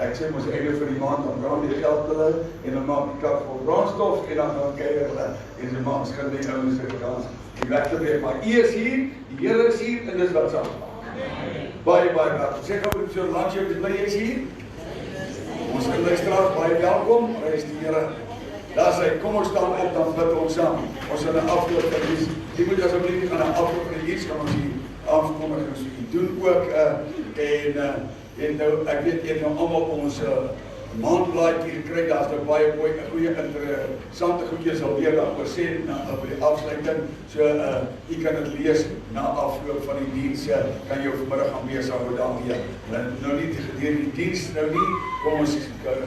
Ek sê mos einde van die maand, dan brand die geld hulle, en dan maak die kar vol brandstof, en dan gaan kyk hulle, en sy maak skuld die ouens se kans, die weg te breek, maar U is hier, die Here is hier, en dis wat saam. Baie dankie. Sê gou met so langs jou, bly jy is hier? Ons luisteraars, baie welkom, prys die Here. Daar sê, kom ons staan op, dan bid ons saam. Ons in 'n afloop van die, die moet asseblief aan 'n afloop van die diens, kan ons hier aankondigings doen ook, en nou, ek weet jy nou almal ons maandblaadjie gekry, daar is nou baie mooi, goeie interessante goedjies alweer daaroor sê, by die afsluiting, so jy kan dit lees na afloop van die diens, kan jy vanmiddag gaan besig hou daarmee, nou nie gedurende die diens, nou nie, kom ons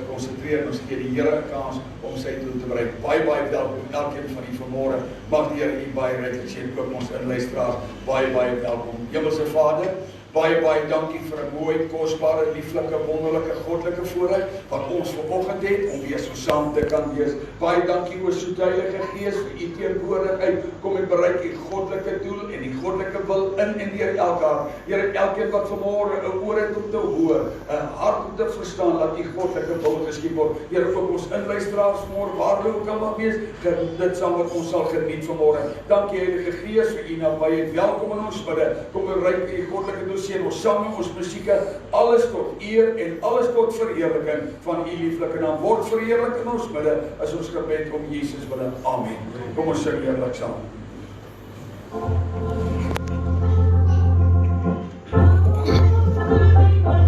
konsentreer, ons gee die Here 'n kans om sy doel te bereik. Baie welkom, elkeen van u vanmôre, mag die Here u baie ryklik seën, ook ons inluisteraars, baie welkom. Hemelse Vader, baie dankie vir 'n mooi, kosbare, lieflike, wonderlike, goddelike voorreg wat ons vanoggend het om weer so saam te kan wees. Baie dankie o soete Heilige Gees vir u teenwoordigheid. Kom en bereik u goddelike doel en die goddelike wil in en deur elke hart. Here, elkeen wat vanmôre 'n oor het om te hoor, 'n hart om te verstaan dat u goddelike wil geskied word. Here, ook ons inluisteraars vanmôre, waar hulle ook al mag wees, dit sal wat ons sal geniet vanmôre. Dankie Heilige Gees vir u nabyheid. Welkom in ons midde. Kom bereik u goddelike doel. Sien ons sange, ons musieke, alles tot eer en alles tot verheerliking van u lieflike naam word verheerlik in ons midde, as ons gebed om Jesus wille. Amen. Kom ons sing eerlik saam. Hey!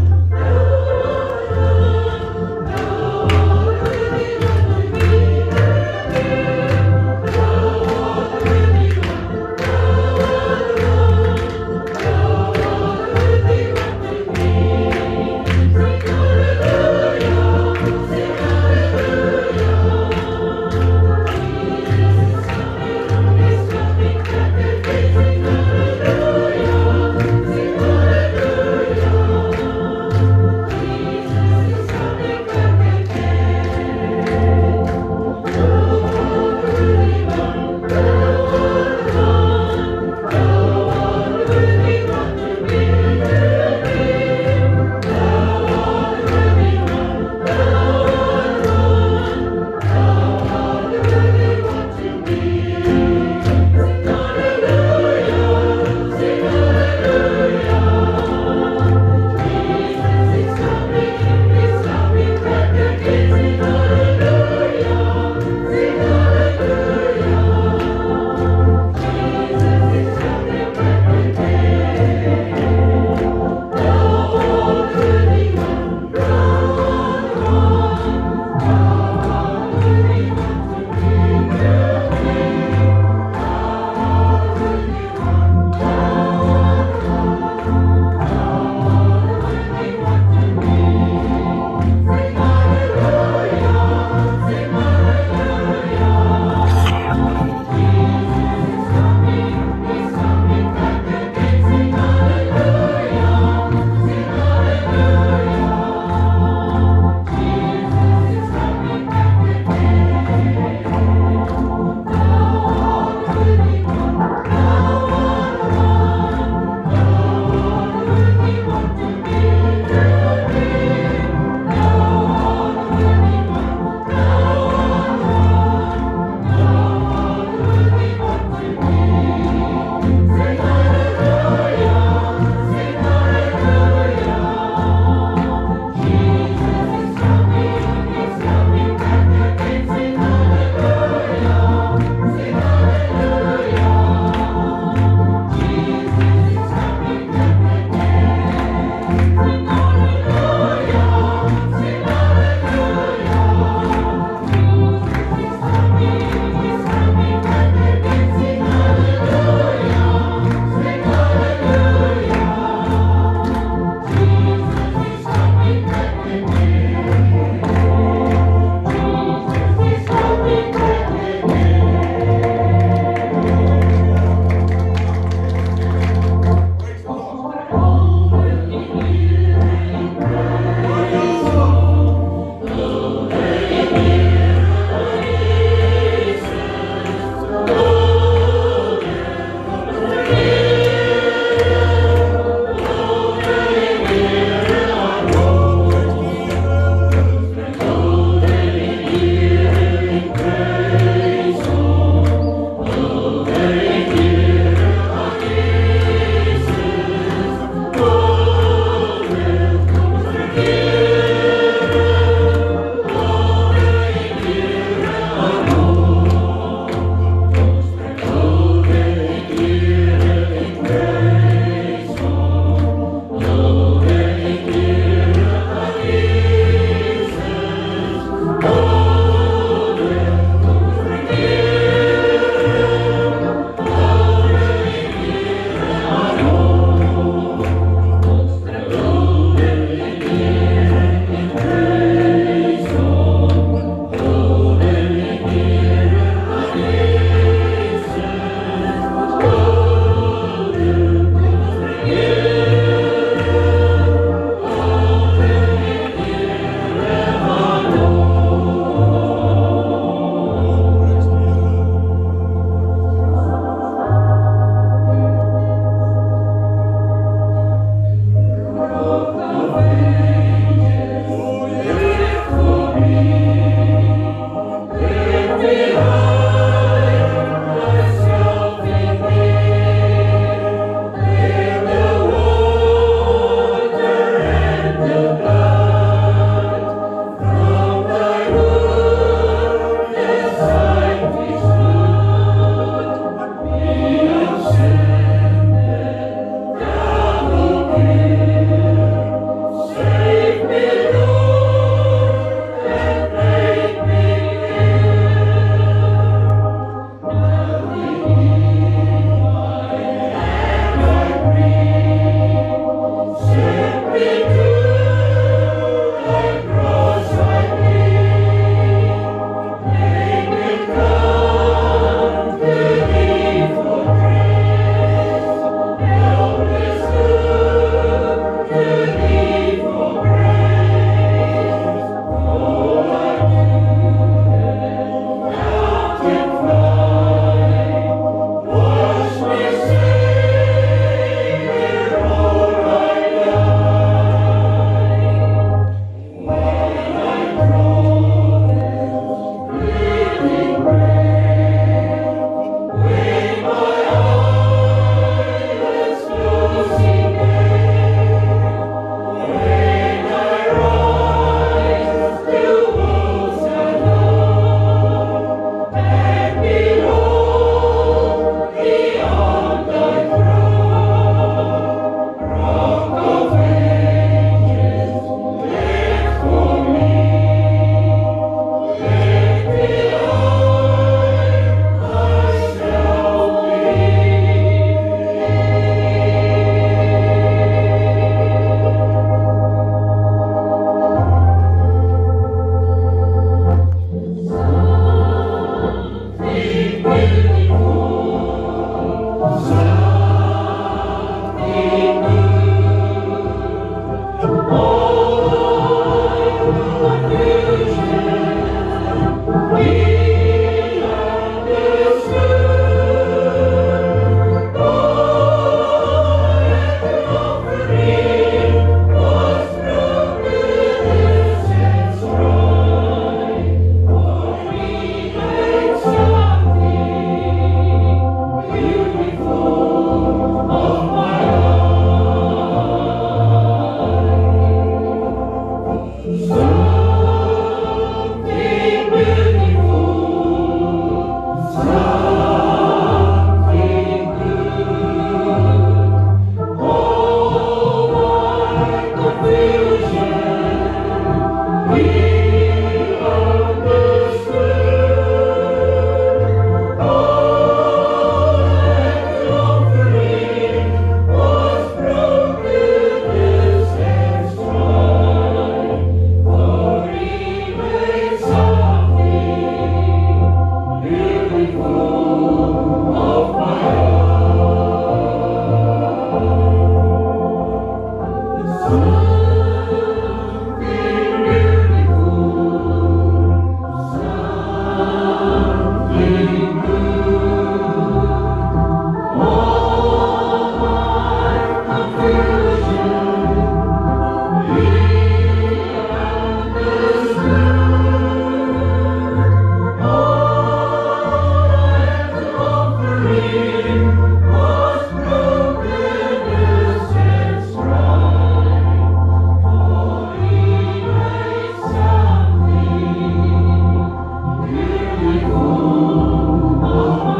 Oh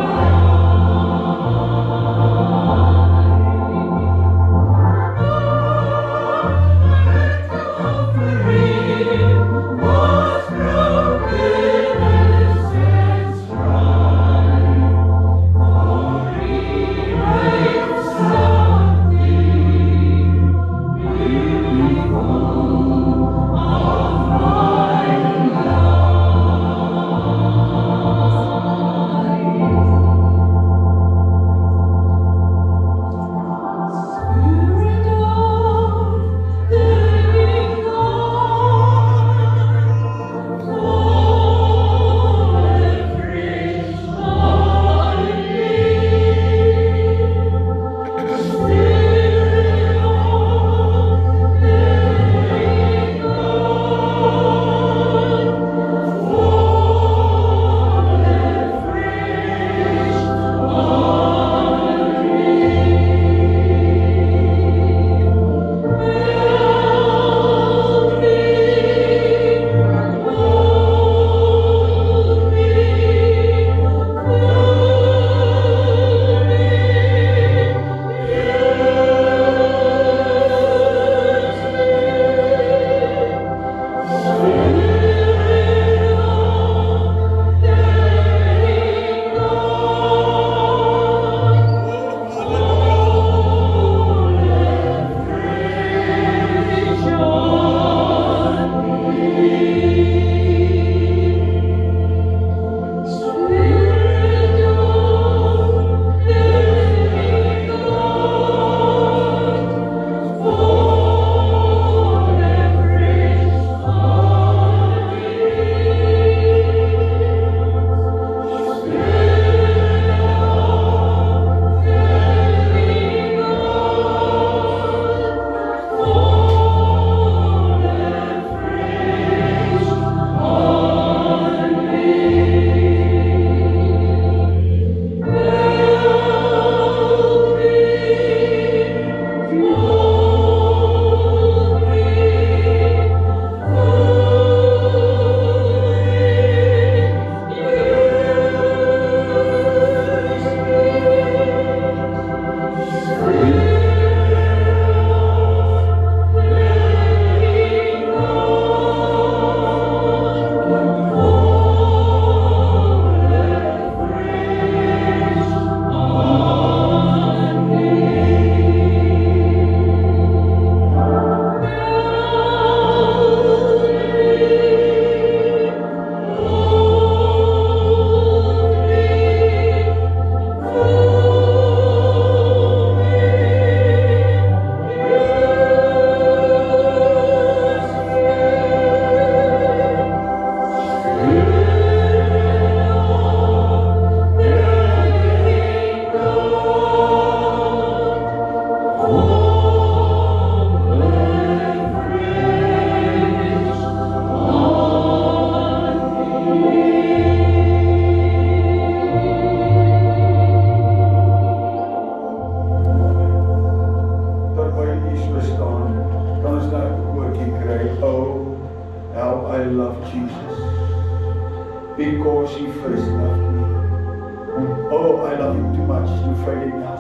you too much, you fading now.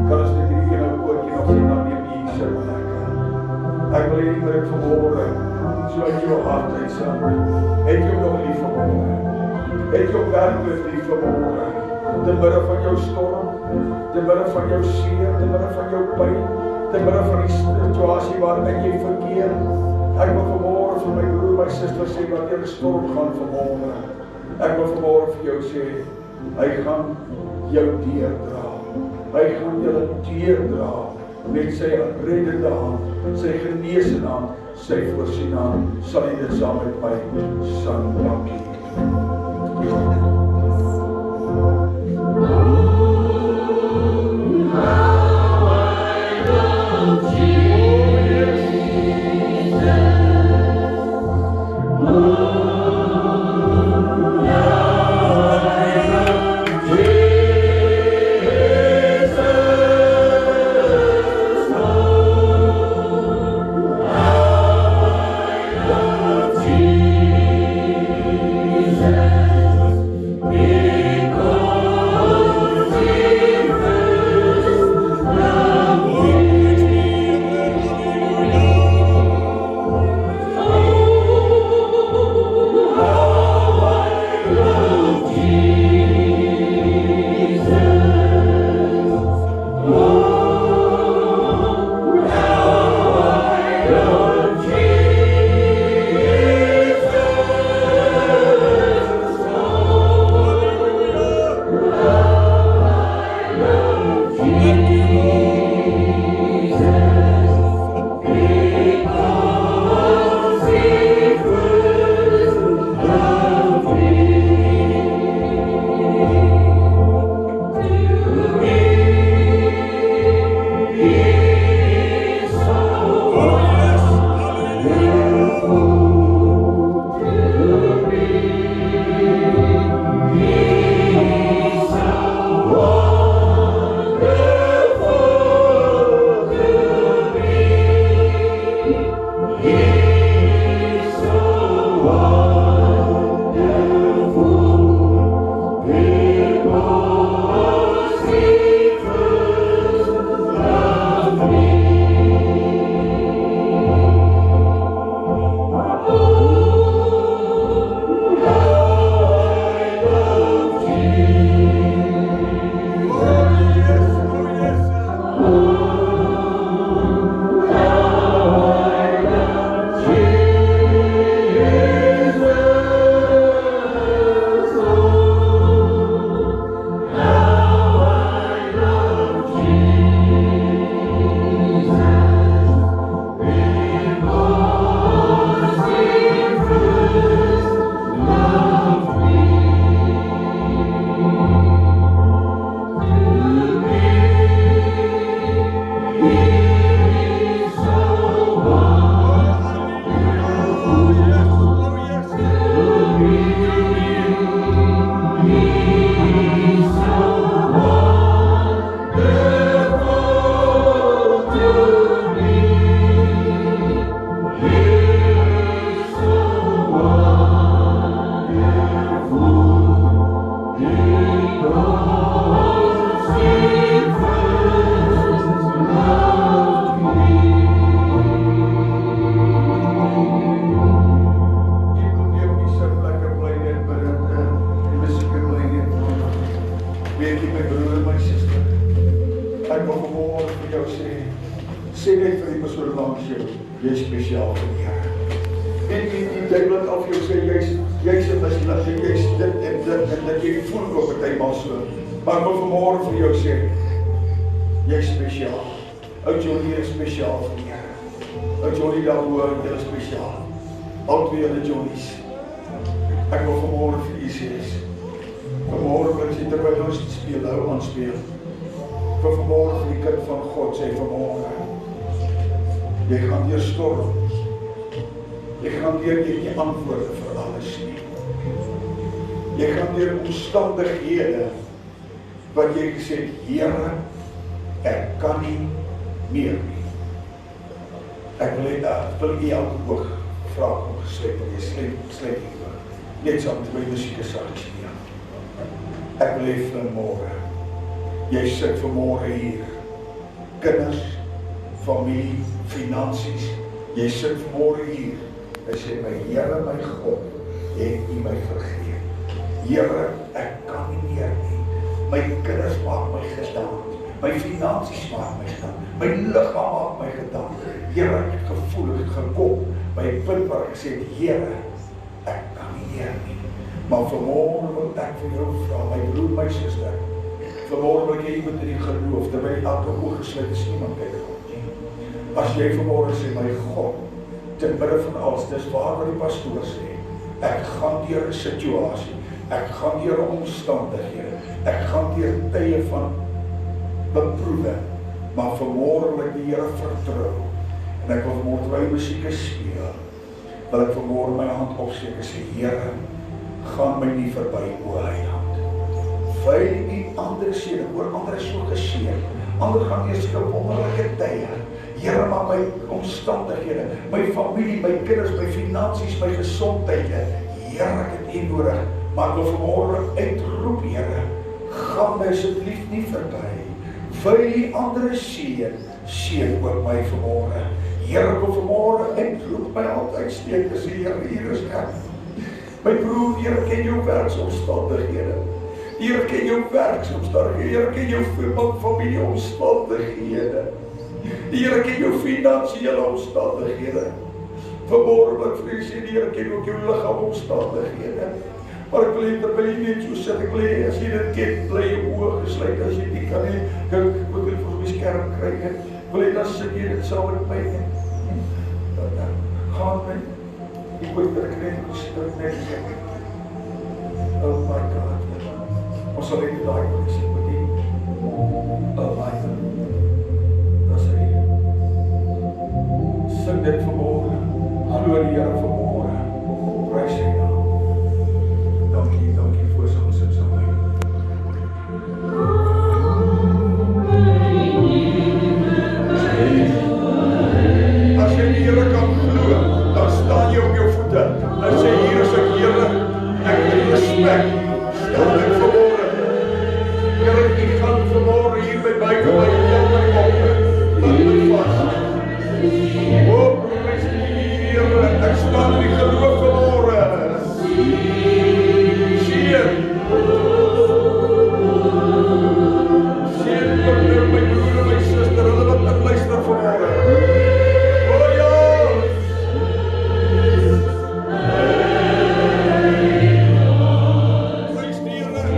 Kan ons net hierdie ene oortjie nog sien, dan neem jy sit en ek wil hierdie druk vanmorgen, so uit jou hart uit sê, het jou nog lief vanmorgen, het jou werkelijk lief vanmorgen, te midde van jou storm, te midde van jou seer, te midde van jou pyn, te midde van die situasie waarin jy verkeer. Ek wil vanmorgen vir my broer, my sister sê, wat jy storm gaan vanmorgen. Ek wil vanmorgen vir jou sê, hy gaan jou deurdra. Hy gaan jou deurdra met sy reddende hand, sy genesende hand, sy voorsien hand, sal hy dit saam met my sang dankie. Omstandighede wat jy gesê het, Here, ek kan nie meer nie. Ek wil jy elke oog vraag om gesluit en jy sluit nie oog. Net saam met my musieke sagtjie. Ek wil hê vanmôre, jy sit vanmôre hier, kinders, familie, finansies, jy sit vanmôre hier, en sê my Here, my God, het U my vergeet. Here, ek kan nie meer nie. My kinders maak my gedaan, my finansies maak my gedaan, my liggaam maak my gedaan. Here, ek het gevoel, ek het gekom by 'n punt waar ek sê, Here, ek kan nie meer nie. Maar vanmôre wil ek vir jou vra, my broer, my suster, vanmôre wil ek hê jy moet in die geloof, terwyl elke oog gesluit is, niemand kyk God nie. As jy vanmôre sê, my God, te midde van alles, dis waar wat die pastoor sê, ek gaan deur 'n situasie, ek gaan deur omstandighede, ek gaan deur tye van beproewing, maar vanmôre wil ek die Here vertrou, en ek wil vanmôre terwyl die musiek speel, wil ek vanmôre my hand opsteek en sê, Here, gaan my nie verby, o Heiland. Vyl U ander seën, oor ander is so geseën, ander gaan eers seker wonderlike tye. Here, maar my omstandighede, my familie, my kinders, my finansies, my gesondhede, Here, ek het U nodig, maar ek wil vanmôre uitroep, Here, gaan my asseblief nie verby. Vyl U ander seën, seën ook my vanmôre. Here, ek wil vanmôre uitroep, my hand uitsteek, en sê, Here, hier is ek. My broer, Here, ken jou werksomstandighede. Here, ken jou werksomstandighede. Here, ken jou familieomstandighede. Here, ken jou finansiële omstandighede. Vanmôre wil ek vir u sê, Here, ken ook jou liggaamomstandighede. Maar ek wil hê, terwyl jy net so sit, ek wil hê, as jy dit ken, bly jou oë gesluit, as jy nie kan nie, ek wil vir my skerm kry, ek wil hê, dan sit jy dit saam met my, gaan my, ek moet dat ek net sê, oh my God, ons sal net daai wat ek sê, met die, oh my God, dat sê, sing dit vanmôre, glo die Here vanmôre, prys sy naam. Dankie voor soms en so my. As jy die Here kan glo, dan staan jy op jou voete en sê, hier is ek, Here, ek het respek, stel ek vanmôre. Here, ek gaan vanmôre hier by my tel my op, vat my vas. O, prys die Here, ek staan in die geloof vanmôre. Sien ook my broer en my suster, hulle wat ek luister vanmôre. O ja! Prys die Here.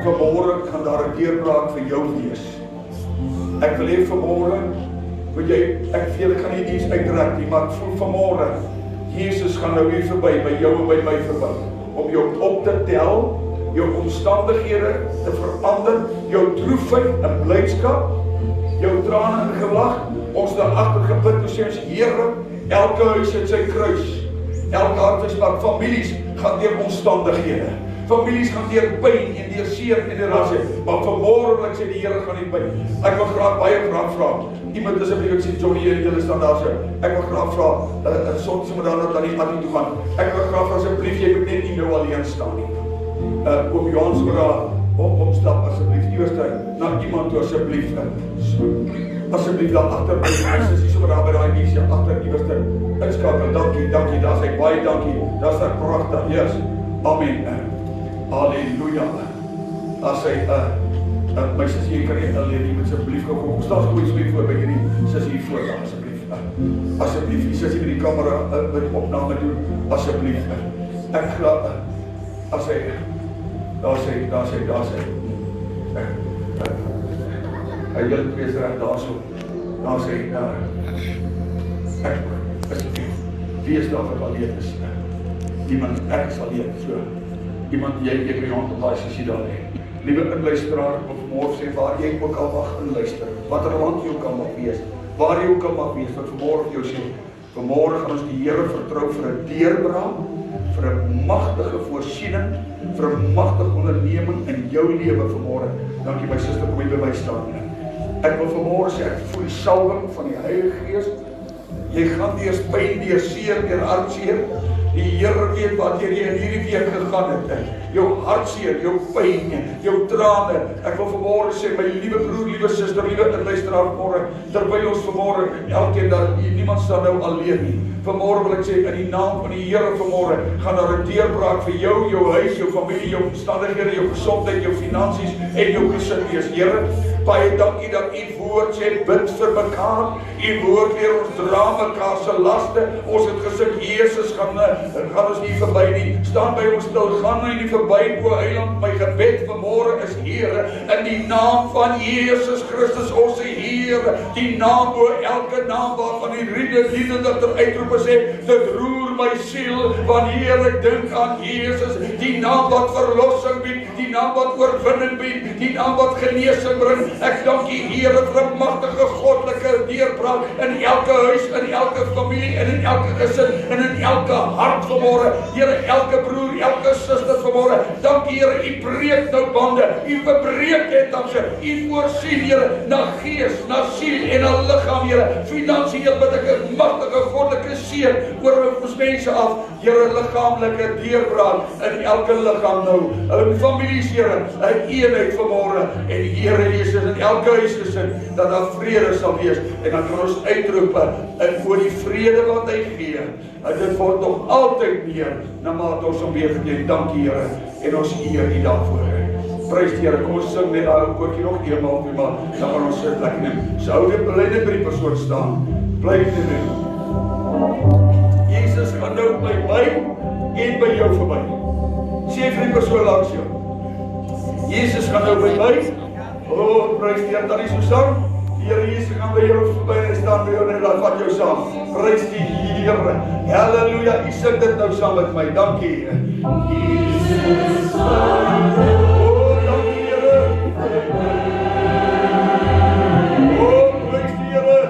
Vanmôre gaan daar 'n deurbraak vir jou wees. Ek wil hê vanmôre, want ek gaan nie diens uitrek nie, maar ek voel vanmôre, Jesus gaan nou hier verby, by jou en by my verby, om jou op te tel, jou omstandighede te verander, jou droefheid in blydskap, jou trane in gewag. Ons daar agter gebid, toe sê ons, Here, elke huis het sy kruis, elke hart is maar, families gaan deur omstandighede, families gaan deur pyn en deur seer en deur rasse, maar vanmôre wil ek sê, die Here gaan nie pyn. Ek wil baie graag vra, iemand asseblief, ek sê, Johnny, julle staan daar so, ek wil graag vra, soms moet dan aan die Attie toe gaan, ek wil graag asseblief, jy moet net nie nou alleen staan nie. Oom Johan vra, omstap asseblief, eerst na iemand toe asseblief, asseblief daar agter by die huis, is nie so daar by die huis, ja, agter eerst inskakel, dankie, daar sê, baie dankie, daar sê prachtig, yes, amen, halleluja, daar sê, my sussie, jy kan nie alleen nie, met asseblief gekom, stel so iets mee voor by hierdie sussie voor, asseblief, die sussie met die camera, met die opname doen, asseblief, ek graag, daar sê, hy wil wees reg daar so, daar sê, ek is wees daar wat alleen is, iemand, ek is alleen, so, iemand, jy kan jou hand op die sessie daar hê, liewe inluisteraar, of vanmorgen sê, waar jy ook al mag inluister, wat er land jy ook al mag wees, waar jy ook al mag wees, wat vanmorgen jou sê, vanmorgen gaan ons die Here vertrou vir 'n deurbraak, vir 'n magtige voorsiening, vir 'n magtige onderneming in jou lewe vanmorgen. Dankie my suster, kom jy by my staan. Ek wil vanmorgen sê, ek voel die salwing van die Heilige Gees. Jy gaan deur pyn, deur seer, deur hartseer. Die Here weet wat jy in hierdie week gegaan het. Jou hartseer, jou pyn, jou trane. Ek wil vanmorgen sê, my liewe broer, liewe suster, liewe inluisteraar vanmorgen, terwyl ons vanmorgen, elkeen dat niemand staan nou alleen nie. Vanmorgen wil ek sê, in die naam van die Here vanmorgen, gaan daar 'n deurbraak vir jou, jou huis, jou familie, jou omstandighede, jou gesondheid, jou finansies en jou gesin wees. Here, baie dankie dat u woord sê, bid vir mekaar. U woord leer ons dra mekaar se laste. Ons het gesing, Jesus gaan ons nie verby nie. Staan by ons stil, gaan my nie verby, o Heiland. My gebed vanmorgen is, Here, in die naam van Jesus Christus, ons Here, die naam bo elke naam waarvan die liedende uitroepe sê, dit roer my siel, wanneer ek dink aan Jesus, die naam wat verlossing bied, die naam wat oorwinning bied, die naam wat genesing bring. Ek dank U, Here, vir 'n magtige goddelike deurbraak in elke huis, in elke familie, en in elke gesin, en in elke hart vanmorgen. Here, elke broer, elke suster vanmorgen. Dank U, Here, U breek nou bande, U verbreek het danse, U voorsien, Here, na gees, na siel en na liggaam, Here. Finansiëel bid ek 'n magtige goddelike seën oor ons mense af. Here, liggaamlike deurbraak in elke liggaam nou. In families, Here, 'n eenheid vanmorgen. En Here Jesus, in elke huisgesin, dat daar vrede sal wees. En dan kan ons uitroep en voor die vrede wat hy gee. En dit word nog altyd meer, naarmate ons hom weer verdien. Dankie, Here, en ons eer U daarvoor. Prys die Here, kom ons sing net daar koortjie nog eenmaal, maar dan gaan ons sit lekker neem. So hou dit bly net by die persoon staan. Bly dit doen. Jesus gaan nou by my en by jou verby. Sê vir die persoon langs jou. Jesus gaan nou by my. Oh, prys die Here, dan is so saam. Die Here Jesus gaan by jou verby en staan by jou en laat vat jou saam. Prys die Here. Halleluja, U sing dit nou saam met my. Dankie. Jesus gaan nou. Oh, dankie Here. Oh, prys die Here.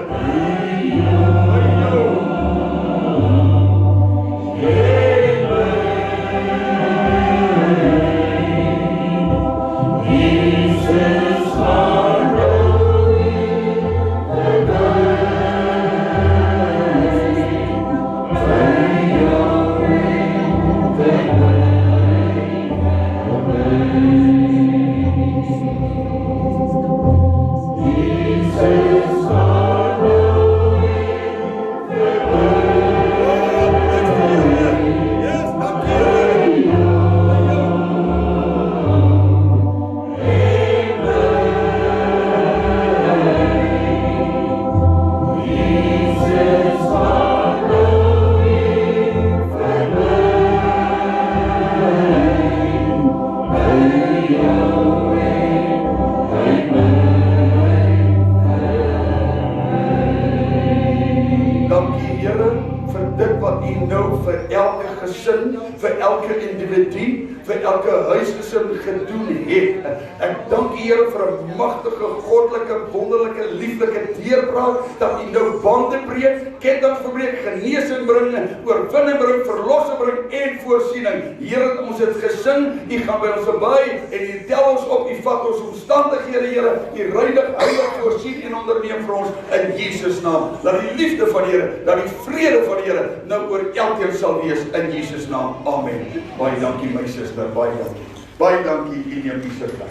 wat U nou vir elke gesin, vir elke individu, vir elke huisgesin gedoen het. Ek dank U, Here, vir 'n magtige, goddelike, wonderlike, lieflike deurbraak, dat U nou bande breek, kettinge verbreek, genesing bring, oorwinning bring, verlossing bring en voorsiening. Here, ons het gesing, U gaan by ons verby en U tel ons op, U vat ons omstandighede, Here, U reinig, heilig, voorsien en onderneem vir ons in Jesus naam. Laat die liefde van die Here, laat die vrede van die Here nou oor elkeen sal wees in Jesus naam. Amen. Baie dankie my suster, baie dankie. Baie dankie en neem U se plek.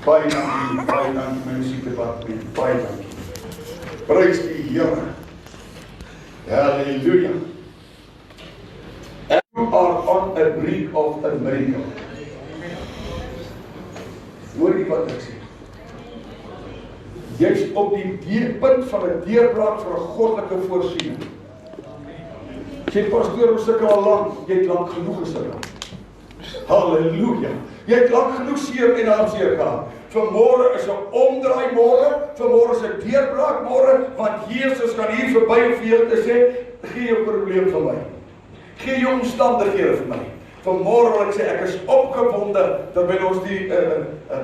Baie dankie my musiekdepartement, baie dankie. Prys die Here. Halleluja. You are on a brink of a miracle. Hoor jy wat ek sê? Jy's op die punt van 'n deurbraak vir 'n goddelike voorsiening. Sê pastoor, ons sukkel al lank, jy het lank genoeg gesukkel. Halleluja. Jy het lank genoeg seer en hartseer gehad. Vanmôre is 'n omdraai môre, vanmôre is 'n deurbraak môre, want Jesus gaan hier verby om vir jou te sê, gee jou probleem vir my. Gee jou omstandighede vir my. Vanmôre wil ek sê, ek is opgewonde dat by ons die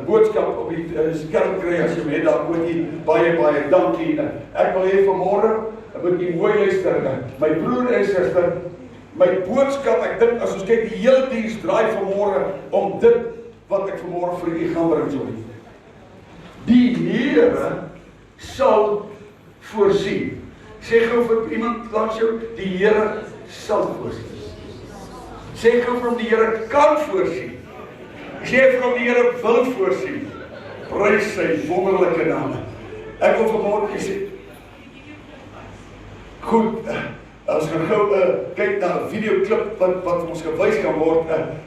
boodskap op die skerm kry, as jy het daar moet jy baie dankie. Ek wil hê vanmôre moet jy mooi luister. My broer en suster, my boodskap, ek dink as ons kyk die hele diens draai vanmôre om dit wat ek vanmôre vir u gaan bring. Die Here sal voorsien. Sê gou vir iemand langs jou, die Here sal voorsien. Sê gou vir hom, die Here kan voorsien. Sê vir hom, die Here wil voorsien. Prys sy wonderlike naam. Ek wil vanmôre sê, goed, ons gaan gou kyk na 'n videoklip wat ons gewys kan word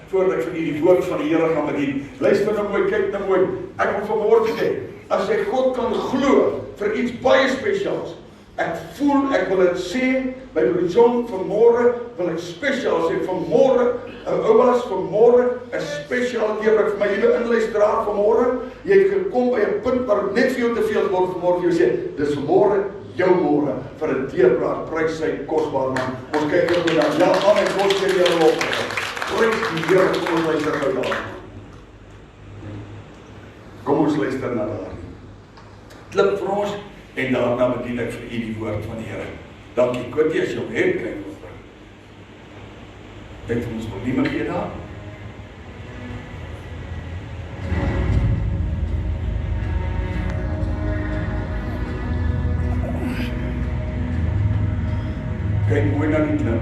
voordat ek vir u die woord van die Here gaan bedien. Luister nou mooi, kyk nou mooi. Ek wil vanmôre sê, as jy God kan glo vir iets baie spesiaals. Ek voel, ek wil dit sê, by broer John vanmôre wil ek spesiaal sê, vanmôre, ouers, vanmôre 'n spesiale deurbraak vir my liewe inluisteraar vanmôre. Jy het gekom by 'n punt waar net vir jou te veel word vanmôre vir jou sê, dis vanmôre jou môre vir 'n deurbraak, prys sy kosbare naam. Ons kyk nou na, ja, amen, God sê julle op. Prys die Here, kom ons luister gou daar. Kom ons luister na daar. Klip vir ons, en daarna bedien ek vir u die woord van die Here. Dankie, Kotie, as jy hom het, kyk ons bring. Dink vir ons volume gee daar. Kyk mooi na die klip.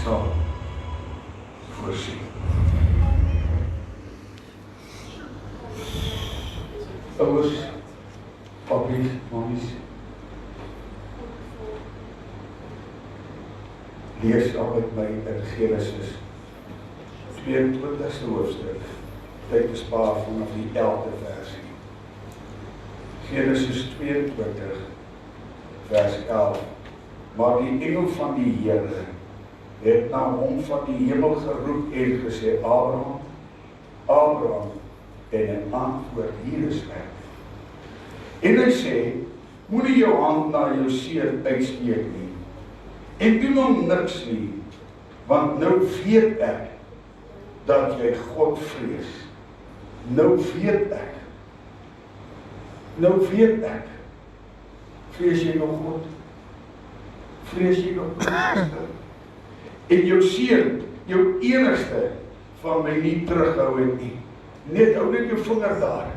sal voorsien. Ouers, pappies, mammies, lees al met my in Genesis 22ste hoofstuk, tyd te spaar vanaf die 11de versie. Genesis 22 vers 11. Maar die engel van die Here het na hom van die hemel geroep en gesê, Abraham, Abraham, en hy antwoord, hier is ek. En hy sê, moenie jou hand na jou seun uitsteek nie, en doen hom niks nie, want nou weet ek, dat jy God vrees. Nou weet ek. Nou weet ek. Vrees jy nog God? Vrees jy nog God? En jou seun, jou enigste, van my nie terughou het nie. Net hou net jou vinger daar.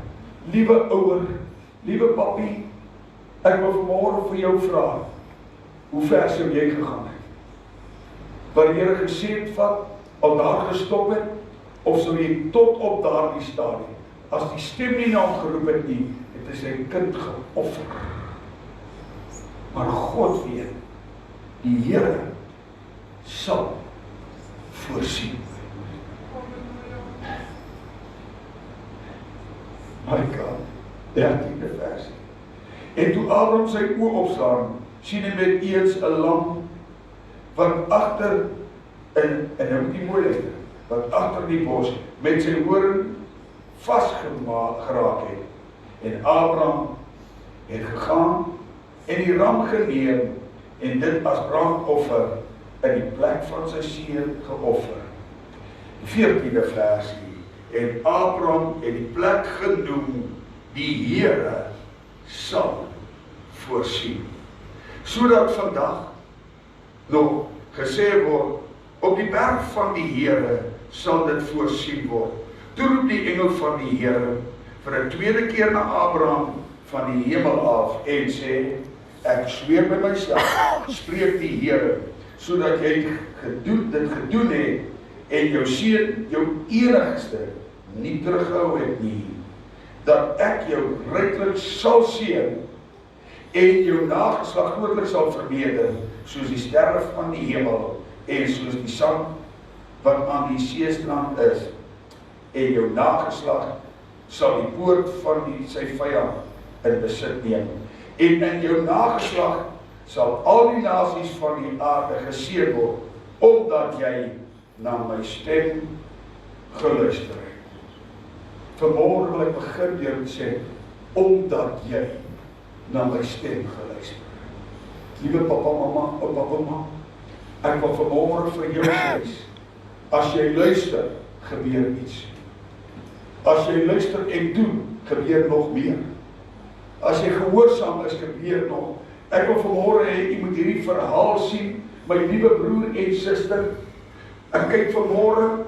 Liewe ouer, liewe pappie, ek wil vanmôre vir jou vra, hoe ver sou jy gegaan het? Waar die Here gesê het vat, al daar gestop het, of sou jy tot op daardie stadium, as die stem nie na hom geroep het nie, het hy sy kind geoffer. Maar God weet, die Here sal voorsien. My God, 13de versie. En toe Abraham sy oë opslaan, sien hy met eens 'n lam, wat agter, en nou moet jy mooi luister, wat agter die bos met sy horing vasgeraak het. En Abraham het gegaan en die ram geneem en dit as brandoffer in die plek van sy seun geoffer. Die 14de versie. En Abraham het die plek genoem, die Here sal voorsien. Sodat vandag nog gesê word, op die berg van die Here sal dit voorsien word. Toe roep die engel van die Here vir 'n tweede keer na Abraham van die hemel af en sê, ek sweer by myself, spreek die Here, sodat jy dit gedoen het en jou seun, jou enigste, nie terughou het nie, dat ek jou ryklik sal seën en jou nageslag grootlik sal vermeerder, soos die sterre van die hemel en soos die sand wat aan die seestrand is, en jou nageslag sal die poort van sy vyand in besit neem. En in jou nageslag sal al die nasies van die aarde geseën word, omdat jy na my stem geluister het. Vanmôre wil ek begin deur te sê, omdat jy na my stem geluister het. Liewe papa, mamma, oupa, ouma, ek wil vanmôre vir jou sê, as jy luister, gebeur iets. As jy luister en doen, gebeur nog meer. As jy gehoorsaam is, gebeur nog. Ek wil vanmôre hê, jy moet hierdie verhaal sien, my liewe broer en suster. Ek kyk vanmôre,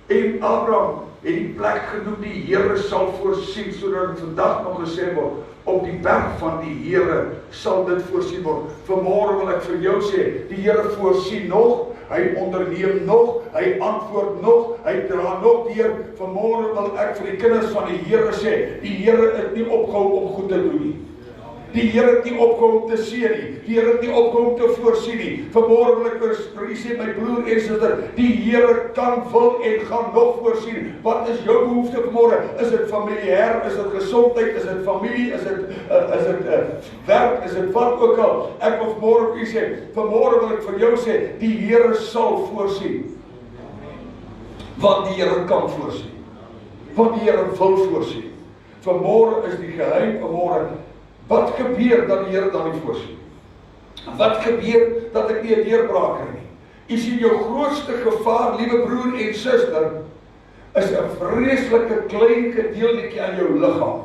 en Abraham het die plek genoem, die Here sal voorsien, sodat vandag nog gesê word, op die berg van die Here sal dit voorsien word. Vanmôre wil ek vir jou sê, die Here voorsien nog, hy onderneem nog, hy antwoord nog, hy dra nog deur. Vanmôre wil ek vir die kinders van die Here sê, die Here het nie opgehou om goed te doen nie. Die Here het nie opgehou om te seën nie. Die Here het nie opgehou om te voorsien nie. Vanmôre wil ek vir u sê, my broer en suster, die Here kan, wil en gaan nog voorsien. Wat is jou behoefte vanmôre? Is dit familiêr? Is dit gesondheid? Is dit familie? Is dit werk? Is dit wat ook al? Ek wil vanmôre vir u sê, vanmôre wil ek vir jou sê, die Here sal voorsien. Want die Here kan voorsien. Want die Here wil voorsien. Vanmôre is die geheim vanmôre. Wat gebeur dat die Here dan nie voorsien? Wat gebeur dat ek nie 'n deurbraak kry nie? U sien, jou grootste gevaar, liewe broer en suster, is 'n vreeslike klein gedeeltjie aan jou liggaam,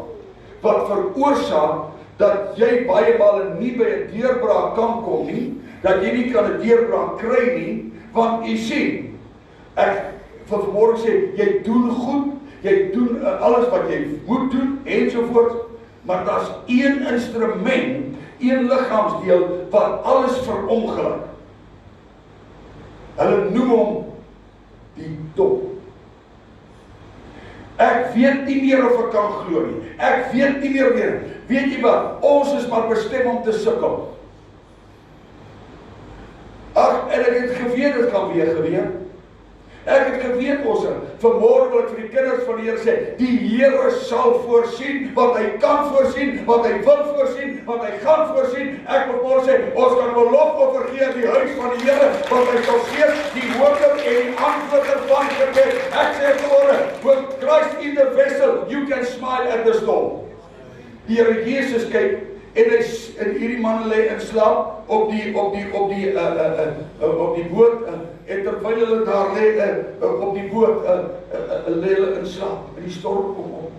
wat veroorsaak dat jy baie male nie by 'n deurbraak kan kom nie, dat jy nie kan 'n deurbraak kry nie, want u sien, ek wil vanmôre sê, jy doen goed, jy doen alles wat jy moet doen, ensovoorts, maar daar's een instrument, een liggaamsdeel, wat alles verongeluk. Hulle noem hom die dom. Ek weet nie meer of ek kan glo nie. Ek weet nie meer weer. Weet jy wat? Ons is maar bestem om te sukkel. Ag, en ek het geweet dit gaan weer gebeur. Ek het geweet ons vanmôre wil ek vir die kinders van die Here sê, die Here sal voorsien wat hy kan voorsien, wat hy wil voorsien, wat hy gaan voorsien. Ek wil môre sê, ons kan 'n belofoffer gee in die huis van die Here, want hy sal steeds die hoorder en die antwoorder van gebed. Ek sê vanmôre, with Christ in the vessel, you can smile at the storm. Die Here Jesus kyk en hierdie man lê in slaap op die boot en terwyl hulle daar lê op die boot lê hulle in slaap en die storm kom op.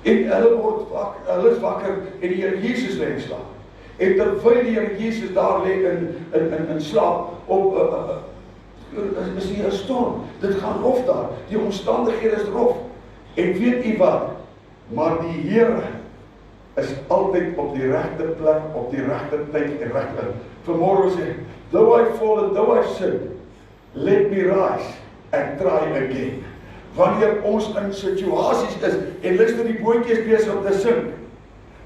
En hulle is wakker en die Here Jesus lê in slaap. En terwyl die Here Jesus daar lê in slaap is hier 'n storm. Dit gaan rof daar. Die omstandighede is rof. En weet u wat? Maar die Here is altyd op die regte plek, op die regte tyd en regte. Vanmôre sê, though I fall and though I sin, let me rise and try again. Wanneer ons in situasies is en luister die bootjie is besig om te sink,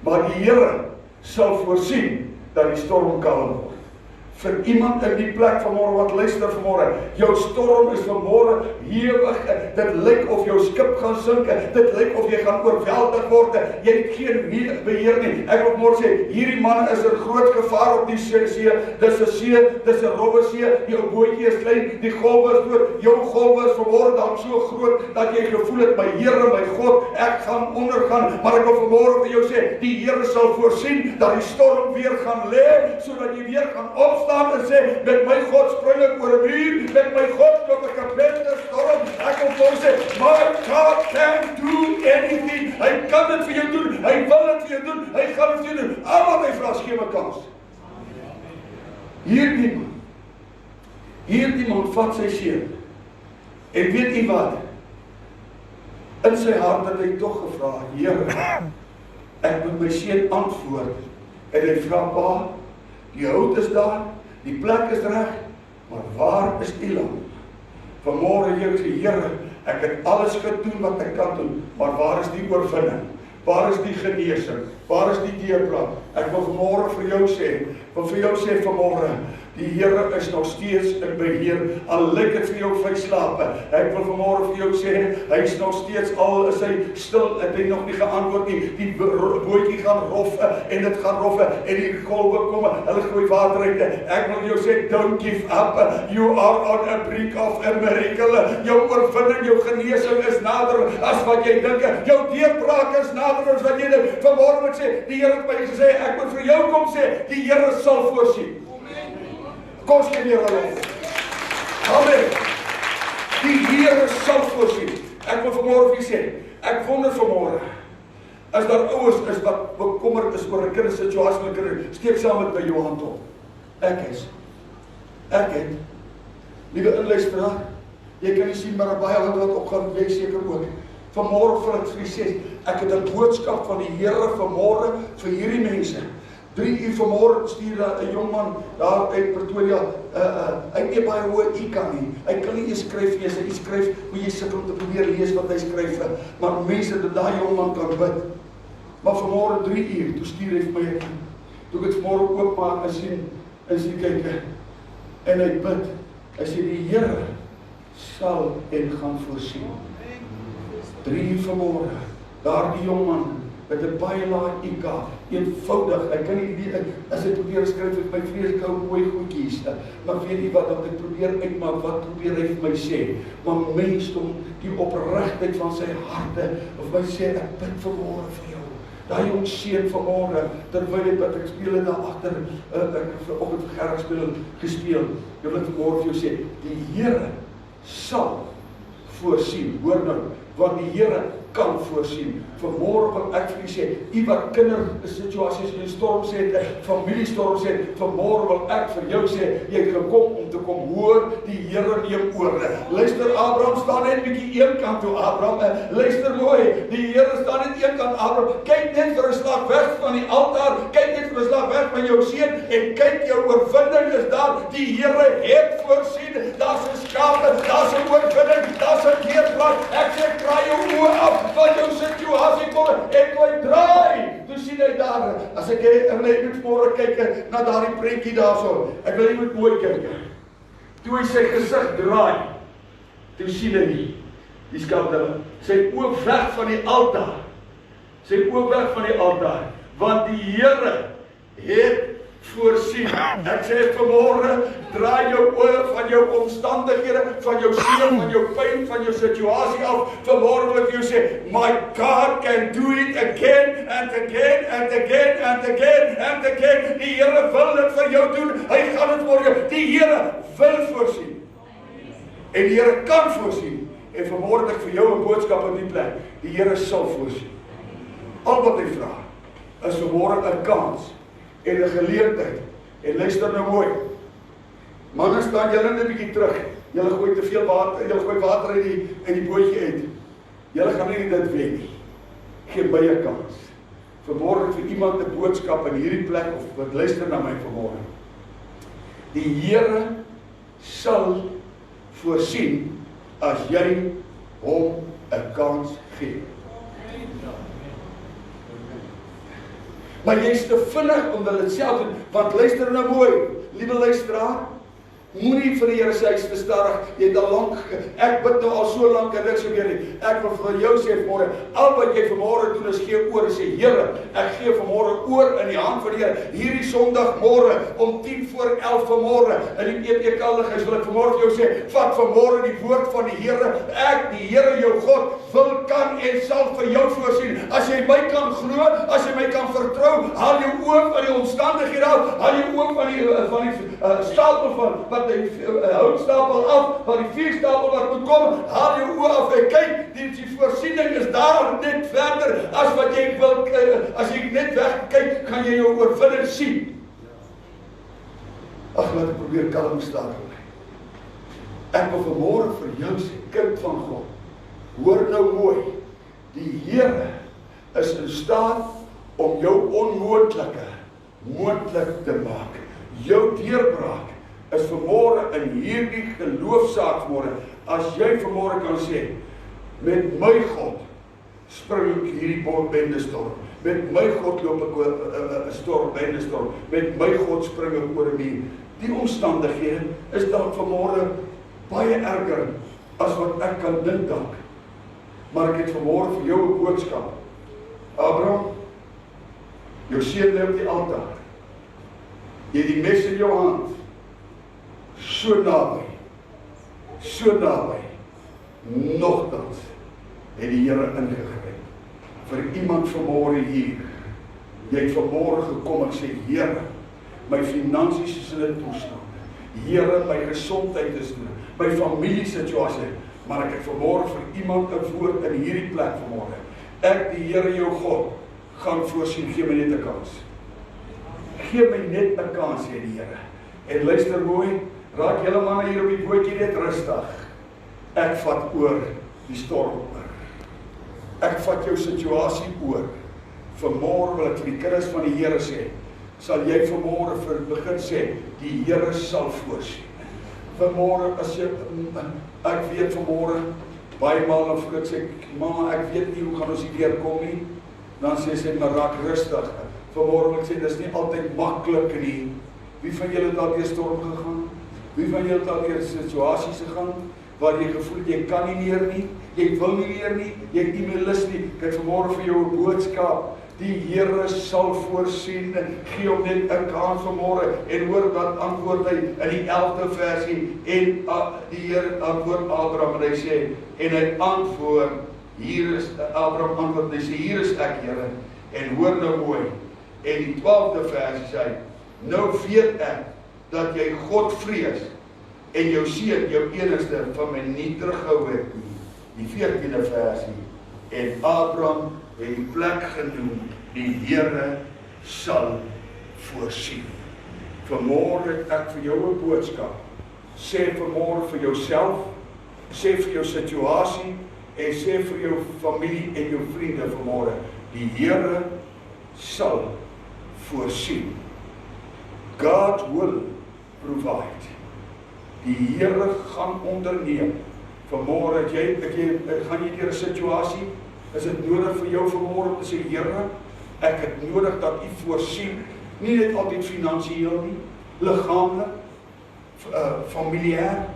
maar die Here sal voorsien dat die storm kalm word. Vir iemand in die plek vanmôre wat luister vanmôre, jou storm is vanmôre hewig, dit lyk of jou skip gaan sink, dit lyk of jy gaan oorweldig word, jy het geen beheer nie. Ek wil môre sê, hierdie man is in groot gevaar op die see, dis 'n see, dis 'n rowwe see, jou bootjie is klein, die golwe is groot, jou golwe is vanmôre dalk so groot, dat jy gevoel het, my Here, my God, ek gaan ondergaan, maar ek wil vanmôre vir jou sê, die Here sal voorsien, dat die storm weer gaan lê, sodat jy weer gaan opstaan, en sê, met my God spring ek oor 'n muur, met my God loop ek 'n blinde storm. Ek wil vir sê, my God can do anything. Hy kan dit vir jou doen, hy wil dit vir jou doen, hy gaan dit vir jou doen. Al wat hy vra, gee 'n kans. Hierdie man vat sy seun. En weet u wat? In sy hart het hy tog gevra, Here, ek moet my seun antwoord. En hy vra, Pa, die hout is daar, die plek is reg, maar waar is die lam? Vanmôre jy sê, Here, ek het alles gedoen wat ek kan doen, maar waar is die oorwinning? Waar is die genesing? Waar is die deurbraak? Ek wil vanmôre vir jou sê, vanmôre, die Here is nog steeds in beheer, al lyk dit vir jou vyslape. Ek wil vanmôre vir jou sê, hy is nog steeds, al is hy stil, het hy nog nie geantwoord nie, die bootjie gaan rof, en dit gaan rof, en die golwe kom, hulle gooi water uit. Ek wil jou sê, don't give up, you are on a brink of a miracle, jou oorwinning, jou genesing is nader as wat jy dink, jou deurbraak is nader as wat jy dink. Vanmôre moet sê, die Here het my gesê, ek moet vir jou kom sê, die Here sal voorsien. Kom sê weer hallo. Amen. Die Here sal voorsien. Ek wil vanmôre vir julle sê, ek wonder vanmôre, as daar ouers is wat bekommerd is oor 'n kindersituasie met 'n kind, steek saam met my jou hand op. Ek het, liewe inluisteraar, jy kan nie sien, maar baie hand wat opgaan, jy seker ook. Vanmôre vir ek sê, ek het 'n boodskap van die Here vanmôre vir hierdie mense. 3 uur vanmôre stuur 'n jong man daar uit Pretoria, hy het nie baie hoë IQ nie. Hy kan nie eens skryf lees, hy skryf, moet jy sukkel om te probeer lees wat hy skryf, maar mense, dat daai jong man kan bid. Maar vanmôre 3 uur, toe stuur hy vir my, toe ek het vanmôre oopmaak en sien kyk, en hy bid, hy sê die Here sal en gaan voorsien. 3 uur vanmôre, daardie jong man, met 'n baie lae IQ, eenvoudig, ek kan nie weet, as ek probeer skryf met my vreeslike ou mooi goedjies, maar weet nie wat, dat ek probeer uitmaak, wat probeer hy vir my sê, maar mensdom, die opregtheid van sy harte, of my sê, ek bid vanmôre vir jou, daai jong seun vanmôre, terwyl hy bid, ek speel het daar agter, ek vanoggend vir gerus gespeel, jy wil vanmôre vir jou sê, die Here sal voorsien, hoor nou, want die Here kan voorsien. Vanmôre wil ek vir u sê, u wat kindersituasies en storms het, familiestorms het, vanmôre wil ek vir jou sê, jy het gekom om te kom hoor, die Here neem oor. Luister, Abraham staan net bietjie een kant toe, Abraham, luister mooi, die Here staan net een kant, Abraham, kyk net vir 'n slag weg van die altaar, kyk net vir 'n slag weg van jou seun, en kyk jou oorwinning is daar, die Here het voorsien, daar's 'n skape, daar's 'n oorwinning, daar's 'n deurbraak, ek sê, draai jou oë af, van jou situasie kom, en toe hy draai, toe sien hy daar, as ek net moet môre kyk na daardie prentjie daarso, ek wil jy moet mooi kyk, toe hy sy gesig draai, toe sien hy die skaapdinge, sy oog weg van die altaar, want die Here het voorsien. Ek sê vanmôre, draai jou oë van jou omstandighede, van jou seer, van jou pyn, van jou situasie af. Vanmôre wil ek jou sê, my God can do it again and again and again and again and again. Die Here wil dit vir jou doen. Hy gaan dit vir jou. Die Here wil voorsien. En die Here kan voorsien. En vanmôre het ek vir jou 'n boodskap op die plek. Die Here sal voorsien. Al wat hy vra, is vanmôre 'n kans en 'n geleentheid. En luister nou mooi. Manne, staan julle net 'n bietjie terug. Julle gooi te veel water, julle gooi water uit die bootjie uit. Julle gaan nie dit wen nie. Gee my 'n kans. Vanmôre vir iemand 'n boodskap in hierdie plek, of wat luister na my vanmôre. Die Here sal voorsien as jy hom 'n kans gee. Maar jy is te vinnig om dit self te doen, want luister nou mooi, liewe luisteraar, moenie vir die Here sê hy's te stadig, jy het al lank, ek bid nou al so lank en niks gebeur nie. Ek wil vir jou sê vanmôre, al wat jy vanmôre doen is gee oor en sê, Here, ek gee vanmôre oor in die hand van die Here. Hierdie Sondagmôre om 10:11 vanmôre in die PPK Lighuis wil ek vanmôre vir jou sê, vat vanmôre die woord van die Here. Ek, die Here jou God, wil, kan en sal vir jou voorsien. As jy my kan glo, as jy my kan vertrou, haal jou oog van die omstandighede af, haal jou oog van die stapel van die houtstapel af, van die vuurstapel wat moet kom, haal jou oë af en kyk, die voorsiening is daar net verder, as wat jy wil, as jy net wegkyk, kan jy jou oorwinning sien. Ag, laat ek probeer kalm staan. Ek wil vanmôre vir jou sê, kind van God, hoor nou mooi, die Here is in staat om jou onmoontlike moontlik te maak. Jou deurbraak is vanmôre in hierdie geloofsaak vanmôre, as jy vanmôre kan sê, met my God spring ek hierdie bendestorm, met my God loop ek 'n bendestorm, met my God spring ek oor die omstandighede is dalk vanmôre baie erger as wat ek kan dink dalk. Maar ek het vanmôre vir jou 'n boodskap. Abraham, jou seun lê op die altaar. Jy het die mes in jou hand. So naby. Nogtans het die Here ingegryp. Vir iemand vanmôre hier. Jy het vanmôre gekom en sê, Here, my finansies is in 'n toestand. Here, my gesondheid is in, my familiesituasie. Maar ek het vanmôre vir iemand 'n woord in hierdie plek vanmôre. Ek, die Here jou God, gaan voorsien, gee my net 'n kans. Gee my net 'n kans, sê die Here. En luister mooi, raak julle manne hier op die bootjie net rustig. Ek vat oor die storm oor. Ek vat jou situasie oor. Vanmôre wil ek vir die kinders van die Here sê, sal jy vanmôre begin sê, die Here sal voorsien. Vanmôre, as jy, ek weet vanmôre, baie maal dan vroeg sê, mama, ek weet nie hoe gaan ons hier kom nie, dan sê sy, maar raak rustig. Vanmôre wil ek sê, dis nie altyd maklik nie. Wie van julle het al deur storm gegaan? Wie van julle het al deur situasies gegaan, waar jy gevoel, jy kan nie meer nie, jy wil nie meer nie, jy het nie meer lus nie. Ek het vanmôre vir jou 'n boodskap. Die Here sal voorsien, gee hom net 'n kans vanmôre, en hoor wat antwoord hy in die 11de versie, en die Here antwoord Abraham, en hy sê, en hy antwoord, hier is, Abraham antwoord, en hy sê, hier is ek, Here, en hoor nou mooi, en die 12de versie sê hy, nou weet ek, dat jy God vrees, en jou seun, jou enigste, van my nie terughou het nie. die 14de versie, en Abraham het die plek genoem, die Here sal voorsien. Vanmôre het ek vir jou 'n boodskap. Sê vanmôre vir jouself, sê vir jou situasie, en sê vir jou familie en jou vriende vanmôre, die Here sal voorsien. God will provide. Die Here gaan onderneem. Vanmôre gaan jy deur 'n situasie, is dit nodig vir jou vanmôre om te sê, Here, ek het nodig dat U voorsien, nie net altyd finansiëel nie, liggaamlik, familiêr.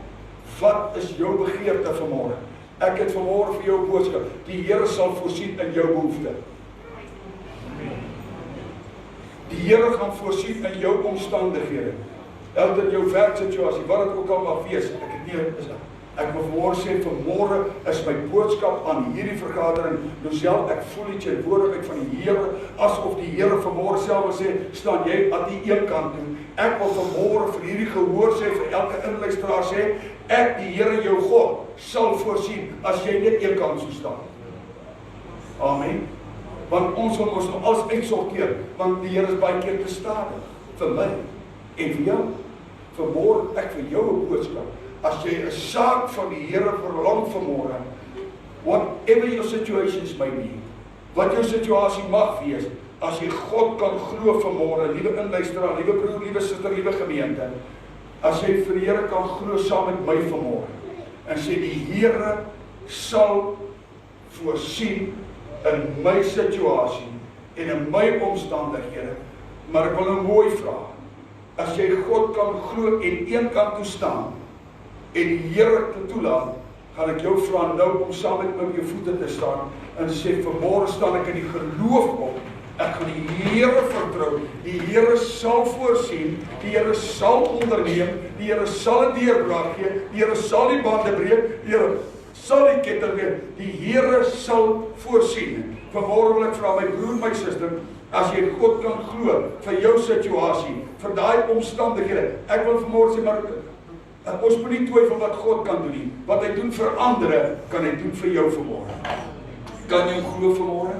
Wat is jou begeerte vanmôre? Ek het vanmôre vir jou boodskap, die Here sal voorsien in jou behoefte. Die Here gaan voorsien in jou omstandighede. Elke jou werksituasie, wat dit ook al mag wees, ek wil vanmôre sê, vanmôre is my boodskap aan hierdie vergadering, Louisel, ek voel die teenwoordigheid van die Here, asof die Here vanmôre self wil sê, staan jy aan die een kant toe. Ek wil vanmôre vir hierdie gehoor sê, vir elke inluisteraar sê, ek, die Here jou God, sal voorsien, as jy net een kant so staan. Amen. Want ons wil ons nog alles uitsorteer, want die Here is baie keer te stadig, vir my, en vir jou. Vanmôre ek vir jou 'n boodskap. As jy 'n saak van die Here verlang vanmôre, whatever your situations may be, wat jou situasie mag wees, as jy God kan glo vanmôre, liewe inluisteraar, liewe broer, liewe suster, liewe gemeente, as jy vir die Here kan glo saam met my vanmôre, en sê die Here sal voorsien in my situasie en in my omstandighede, maar ek wil nou mooi vra, as jy God kan glo en een kant toe staan, en die Here te toelaat, gaan ek jou vra nou om saam met my op jou voete te staan, en sê, vanmôre staan ek in die geloof op, ek gaan die Here vertrou, die Here sal voorsien, die Here sal onderneem, die Here sal 'n deurbraak gee, die Here sal die bande breek, die Here sal die ketting weer, die Here sal voorsien. Vanmôre wil ek vra my broer, my suster, as jy God kan glo vir jou situasie, vir daai omstandighede, ek wil vanmôre sê, maar ons moet nie twyfel wat God kan doen nie. Wat hy doen vir ander, kan hy doen vir jou vanmôre. Kan jy glo vanmôre?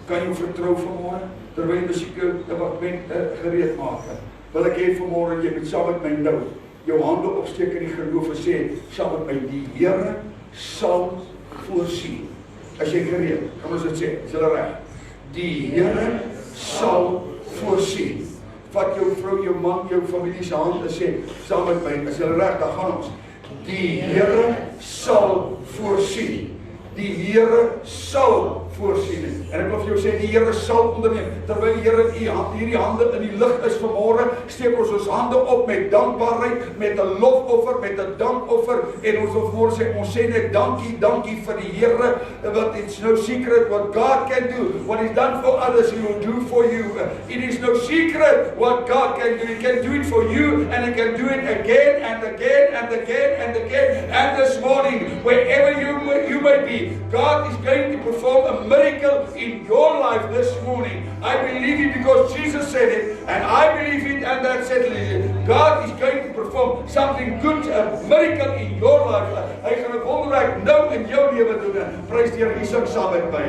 Kan jy vertrou vanmôre? Terwyl jy musiek departement gereed maak. Wil ek hê vanmôre jy moet saam met my nou jou hande opsteek in die geloof en sê saam met my, die Here sal voorsien. As jy gereed, kan ons dit sê, is julle reg? Die Here sal voorsien. Vat jou vrou, jou man, jou familie se hand en sê saam met my, is julle reg, dan gaan ons. Die Here sal voorsien. Die Here sal voorsien. En ek wil vir jou sê, die Here sal onderneem. Terwyl die Here hierdie hande in die lig is vanmôre, steek ons hande op met dankbaarheid, met 'n lofoffer, met 'n dankoffer, en ons wil vanmôre sê, ons sê net dankie vir die Here, want it's no secret what God can do. What He's done for others, He will do for you. It is no secret what God can do. He can do it for you, and He can do it again and again and again and again. And this morning, wherever you may be, God is going to perform a miracle in your life this morning. I believe it because Jesus said it, and I believe it, and that settles it. God is going to perform something good, a miracle in your life. Hy gaan 'n wonderwerk nou in jou lewe doen. Prys die Here, sing saam met my.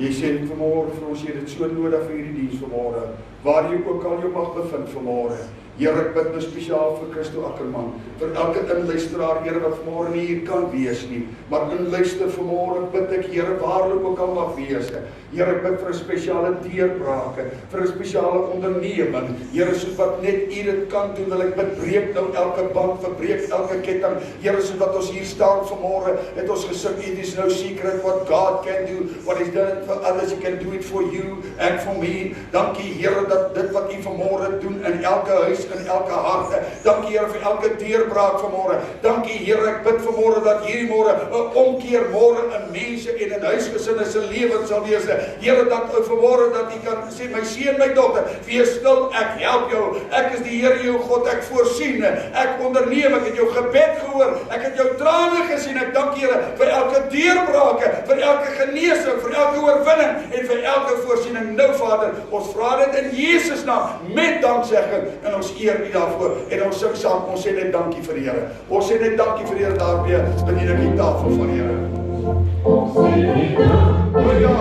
Jy sê vanmôre vir ons, jy het dit so nodig vir hierdie diens vanmôre, waar jy ook al jou mag bevind vanmôre. Here, ek bid nou spesiaal vir Christo Ackerman, vir elke inluisteraar, Here, wat vanmôre nie hier kan wees nie, maar inluister vanmôre, bid ek, Here, waar hulle ook al mag wees. Here, ek bid vir 'n spesiale deurbrake, vir 'n spesiale onderneming. Here, soos wat net U dit kan doen, wil ek bid, breek nou elke band, verbreek elke ketting. Here, soos wat ons hier staan vanmôre, het ons gesing, it is no secret what God can do, what is done for others, He can do it for you and for me. Dankie, Here, dat dit wat U vanmôre doen in elke huis, in elke hart. Dankie, Here, vir elke deurbraak vanmôre. Dankie, Here, ek bid vanmôre dat hierdie môre 'n omkeer môre in mense en in huisgesinne se lewens sal wees. Here, dat vanmôre dat U kan sê, my seun, my dogter, wees stil, ek help jou. Ek is die Here jou God, ek voorsien, ek onderneem, ek het jou gebed gehoor, ek het jou trane gesien. Ek dank Here vir elke deurbrake, vir elke genesing, vir elke oorwinning en vir elke voorsiening. Nou, Vader, ons vra dit in Jesus naam met danksegging en ons eer U daarvoor en ons sing saam, ons sê net dankie vir die Here. Ons sê net dankie vir die Here, daarmee bedien ek die tafel van die Here. Ons sê net dankie vir die Here.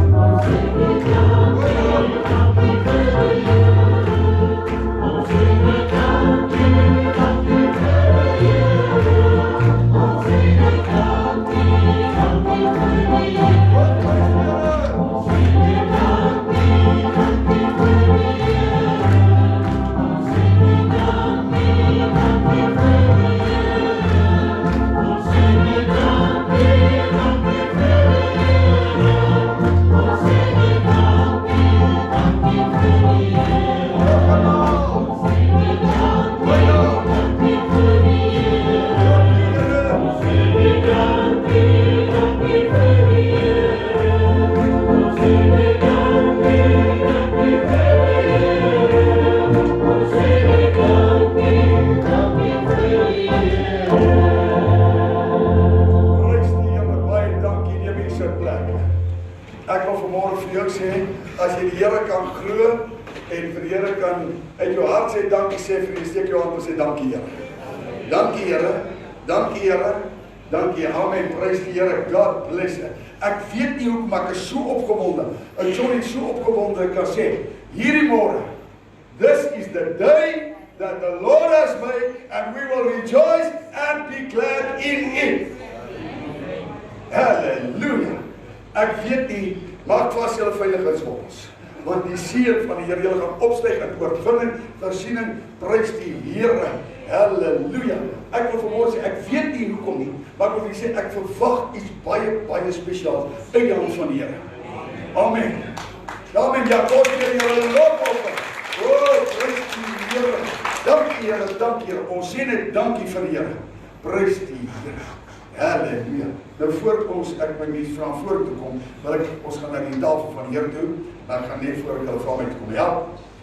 Ons sê net dankie vir die Here. Ons sê net dankie vir die Here. Ons sê net dankie vir die Here. Ek wil vanmôre vir jou sê, as jy die Here kan glo en vir die Here kan uit jou hart sê dankie, sê vir die steek jou hand en sê dankie Here. Dankie Here, dankie Here, dankie, amen, prys die Here, God bless you. Ek weet nie hoekom ek is so opgewonde, ek sou nie so opgewonde kan sê, hierdie môre, this is the day that the Lord has made and we will rejoice and be glad in it. Halleluja. Ek weet nie, maak vas julle veiligheidsgordels, want die seën van die Here, julle gaan opstyg in oorwinning, voorsiening, prys die Here. Halleluja. Ek wil vanmôre sê, ek weet nie hoekom nie, maar ek wil sê, ek verwag iets baie, baie spesiaals uit die hand van die Here. Amen. Amen, ja, God vir julle lof op. O, prys die Here. Dankie Here, dankie Here. Ons sê net dankie vir die Here. Prys die Here. Halleluja. Nou voor ons, ek my mens vra voor te kom, wil ek, ons gaan na die tafel van die Here toe, dan gaan net voor ek hulle vra my te kom help,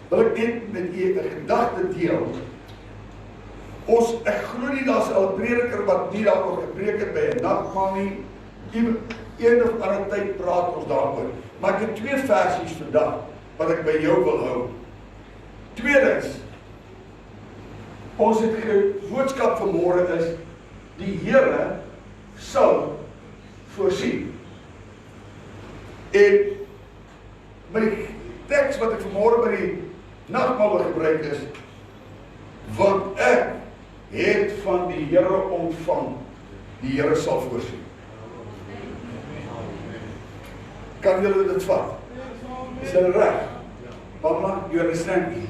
wil ek net met u 'n gedagte deel. Ek glo nie daar's 'n prediker wat nie daaroor gepreek het by 'n nagmaal nie, een of ander tyd praat ons daaroor, maar ek het 2 versies vandag, wat ek by jou wil hou. Tweedens, ons het boodskap vanmôre is, die Here sal voorsien. En my teks wat ek vanmôre by die nagmaal gebruik is, want ek het van die Here ontvang, die Here sal voorsien. Kan julle dit vat? Is dit reg? Mama, you understand me?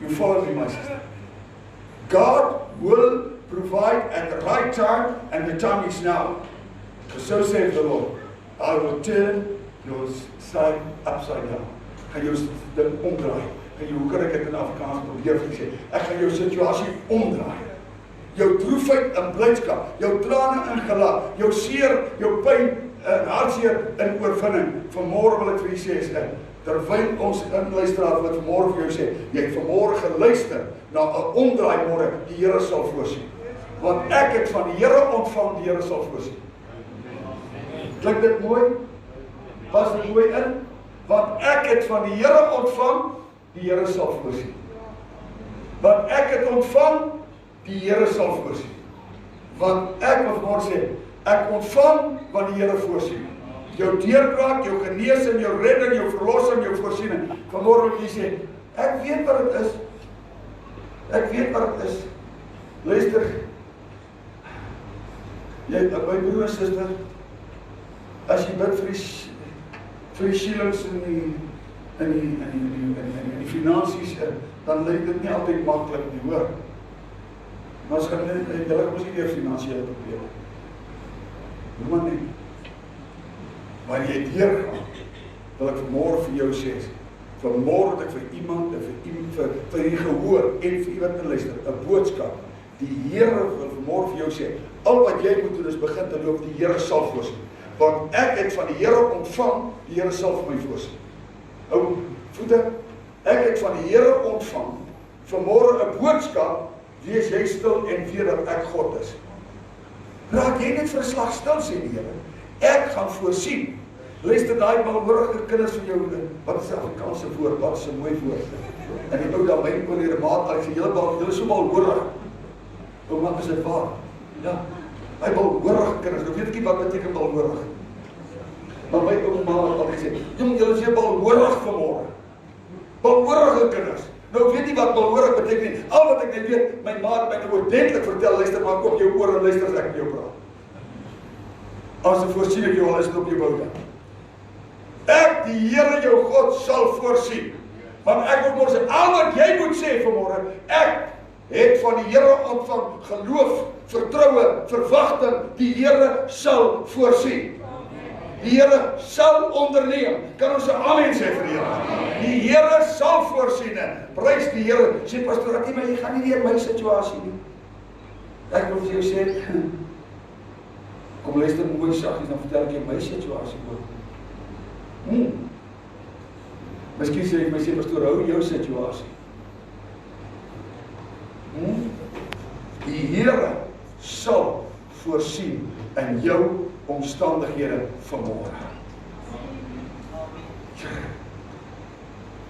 You follow me, my sister? God will provide at the right time, and the time is now. So says the Lord, I will turn your side upside down. Gaan jou dit omdraai. Hoe kan ek dit in Afrikaans probeer sê? Ek gaan jou situasie omdraai. Jou droefheid in blydskap, jou trane in gelach, jou seer, jou pyn en hartseer in oorwinning. Vanmôre wil ek vir julle sê, terwyl ons inluisteraar wat vanmôre vir jou sê, jy het vanmôre geluister na 'n omdraai môre, die Here sal voorsien. Want ek het van die Here ontvang, die Here sal voorsien. Klink dit mooi? Pas dit mooi in? Want ek het van die Here ontvang, die Here sal voorsien. Want ek het ontvang, die Here sal voorsien. Want ek wil vanmôre sê, Ek ontvang wat die Here voorsien. Jou deurbraak, jou genesing, jou redding, jou verlossing, jou voorsiening. Vanmôre wil jy sê, ek weet wat dit is. Ek weet wat dit is. Luister, my broer en suster, as jy bid vir die shillings in die finansies, dan lyk dit nie altyd maklik nie, hoor. Maar as jy mos nie die finansiële probleme. Noem maar nie. Maar jy deurgaan, wil ek vanmôre vir jou sê, vanmôre het ek vir iemand, vir die gehoor en vir iemand te luister, 'n boodskap. Die Here wil vanmôre vir jou sê, al wat jy moet doen is begin te loop, die Here sal voorsien. Want ek het van die Here ontvang, die Here sal vir my voorsien. Ou voete, ek het van die Here ontvang, vanmôre 'n boodskap, wees jy stil en weet dat ek God is. Raak jy net verslag stil, sê die Here. Ek gaan voorsien. Luister daai balhoorige kinders van jou, wat is die Afrikaanse woord, wat is 'n mooi woord? En die ou daar my oorlede maat, ek sê julle is so balhoorig. Ouma, is dit waar? Ja. Hy balhoorig kinders, nou weet ek nie wat beteken balhoorig. Maar my ouma het altyd gesê, jong, julle is hier balhoorig vanmôre. Balhoorige kinders. Nou weet nie wat balhoorig beteken nie. Al wat ek net weet, my maat my nou oordentlik vertel, luister maar op jou oor en luister as ek met jou praat. As ek voorsien ek jou al is dit op jou boude. Ek, die Here jou God, sal voorsien. Want ek wil mos sê, al wat jy moet sê vanmôre, ek het van die Here ontvang geloof, vertroue, verwagting, die Here sal voorsien. Die Here sal onderneem. Kan ons 'n amen sê vir die Here? Die Here sal voorsien. Prys die Here. Sê pastoor, ek maar jy gaan nie weer my situasie nie. Ek wil vir jou sê, kom luister mooi saggies, dan vertel ek jou my situasie ook. Miskien sê ek my sê pastoor, hou jou situasie. Die Here sal voorsien in jou omstandighede vanmôre.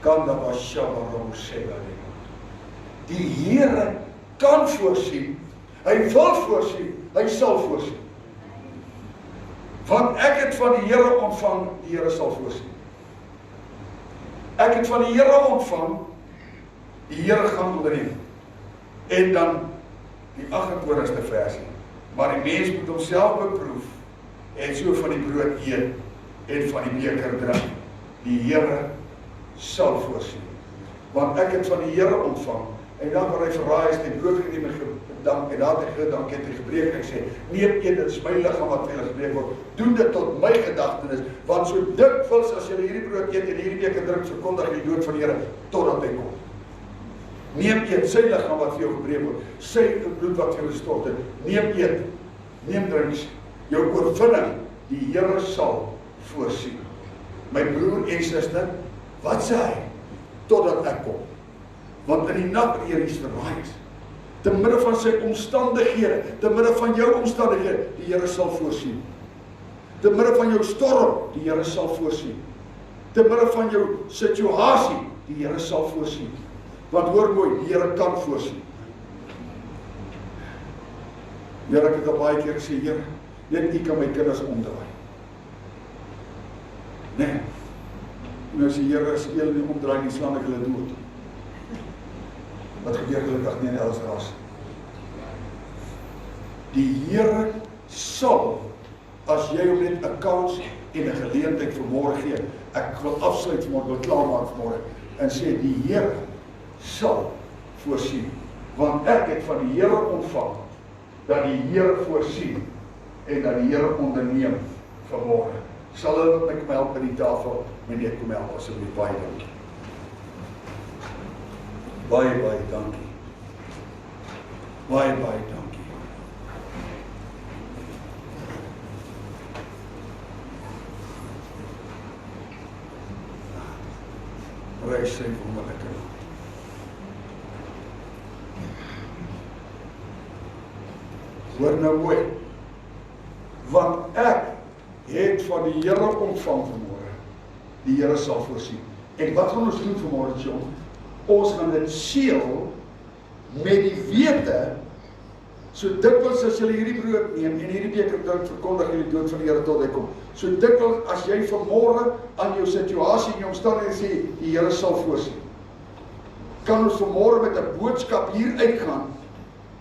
Kan daar was Shabbat sê. Die Here kan voorsien. Hy wil voorsien. Hy sal voorsien. Want ek het van die Here ontvang, die Here sal voorsien. Ek het van die Here ontvang, die Here gaan onderneem. En dan die 28ste versie. Maar die mens moet homself beproef en so van die brood eet en van die beker drink. Die Here sal voorsien. Want ek het van die Here ontvang. En dan waar hy verraai is, die brood geneem en gedank, en daar het hy gedank, het hy gebreek en sê, neem eet, dit is my liggaam wat vir julle gebreek word. Doen dit tot my gedagtenis, want so dikwels as julle hierdie brood eet en hierdie beker drink, verkondig die dood van die Here totdat hy kom. Neem eet, sy liggaam wat vir jou gebreek word, sy bloed wat vir jou gestort het. Neem eet, neem drink, jou oorwinning, die Here sal voorsien. My broer en suster, wat sê hy? Totdat ek kom. Want in die nag wanneer hy verraai is, te midde van sy omstandighede, te midde van jou omstandighede, die Here sal voorsien. Te midde van jou storm, die Here sal voorsien. Te midde van jou situasie, die Here sal voorsien. Want hoor mooi, die Here kan voorsien. Here, ek het al baie keer gesê, Here, net U kan my kinders omdraai. Nee. Nou sê Here, as hulle nie omdraai nie, slaan ek hulle dood. Wat gebeur gelukkig nie in Ellisras? Die Here sal, as jy hom net 'n kans en 'n geleentheid vanmôre gee, ek wil afsluit vanmôre, wil klaarmaak vanmôre, en sê die Here sal voorsien, want ek het van die Here ontvang, dat die Here voorsien, en dat die Here onderneem vanmôre. Sal hulle met my kom help by die tafel, meneer kom help, asseblief, baie dankie. Baie dankie. Baie dankie. Prys sy wonderlike naam. Hoor nou mooi. Want ek het van die Here ontvang vanmôre. Die Here sal voorsien. En wat gaan ons doen vanmôre, John? Ons gaan dit seël met die wete, So dikwels as julle hierdie brood neem en hierdie beker drink, verkondig julle die dood van die Here tot hy kom. So dikwels as jy vanmôre aan jou situasie en jou omstandighede sê, die Here sal voorsien. Kan ons vanmôre met 'n boodskap hier uitgaan,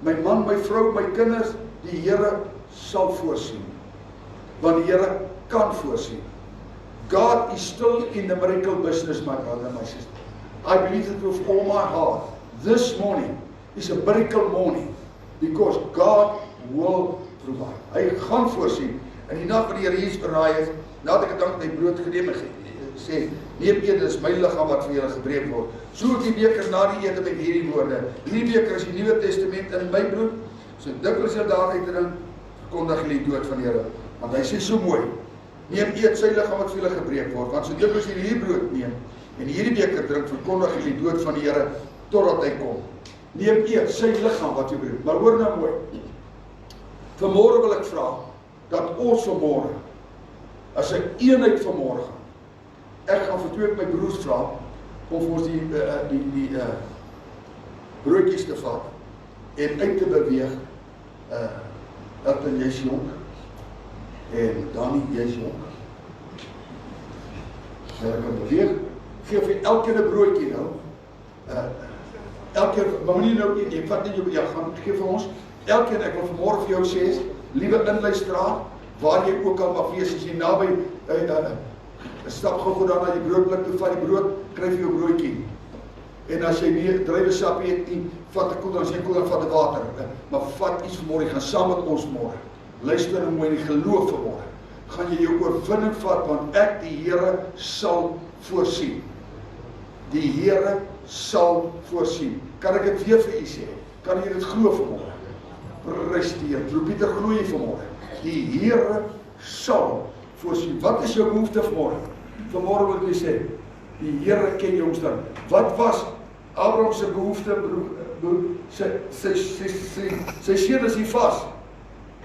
my man, my vrou, my kinders, die Here sal voorsien. Want die Here kan voorsien. God is still in the miracle business, my brother and my sister. I believe it with all my heart. This morning is a miracle morning because God will provide. Hy gaan voorsien. En die nag wat die Here Jesus verraai is, nadat ek gedank het hy brood geneem en sê, neem eet, dit is my liggaam wat vir julle gebreek word. So ook die beker na die ete met hierdie woorde. Hierdie beker is die Nuwe Testament in my bloed. So dikwels jy daaruit drink, verkondig julle die dood van die Here. Want hy sê so mooi, neem eet sy liggaam wat vir julle gebreek word. Want so dikwels jy hierdie brood neem en hierdie beker drink, verkondig julle die dood van die Here totdat hy kom. Neem eet sy liggaam wat jy breek. Maar hoor nou mooi. Vanmôre wil ek vra dat ons vanmôre as 'n eenheid vanmôre gaan. Ek gaan vir twee my broers vra om vir ons die broodjies te vat en uit te beweeg. Elton, jy's jonk en Danny, jy's jonk. Sal ek kan beweeg? Geef vir elkeen 'n broodjie nou. Elkeen, maar moenie nou eet, ek vat net jou, ja, gaan gee vir ons. Elkeen, ek wil vanmôre vir jou sê, liewe inluisteraar, waar jy ook al mag wees, as jy naby stap gou dan na die broodblik toe, vat die brood, kry vir jou broodjie. En as jy nie druiwesap eet nie, vat 'n koel, as jy koel dan vat 'n water. Maar vat iets vanmôre, jy gaan saam met ons môre. Luister nou mooi in die geloof vanmôre. Gaan jy jou oorwinning vat, want ek, die Here, sal voorsien. Die Here sal voorsien. Kan ek dit weer vir u sê? Kan jy dit glo vanmôre? Prys die Here. Roep Pieter, glo jy vanmôre? Die Here sal voorsien. Wat is jou behoefte vanmôre? Vanmôre wil ek sê, die Here ken jou omstand. Wat was Abraham se behoefte? Sy seun is hier vas.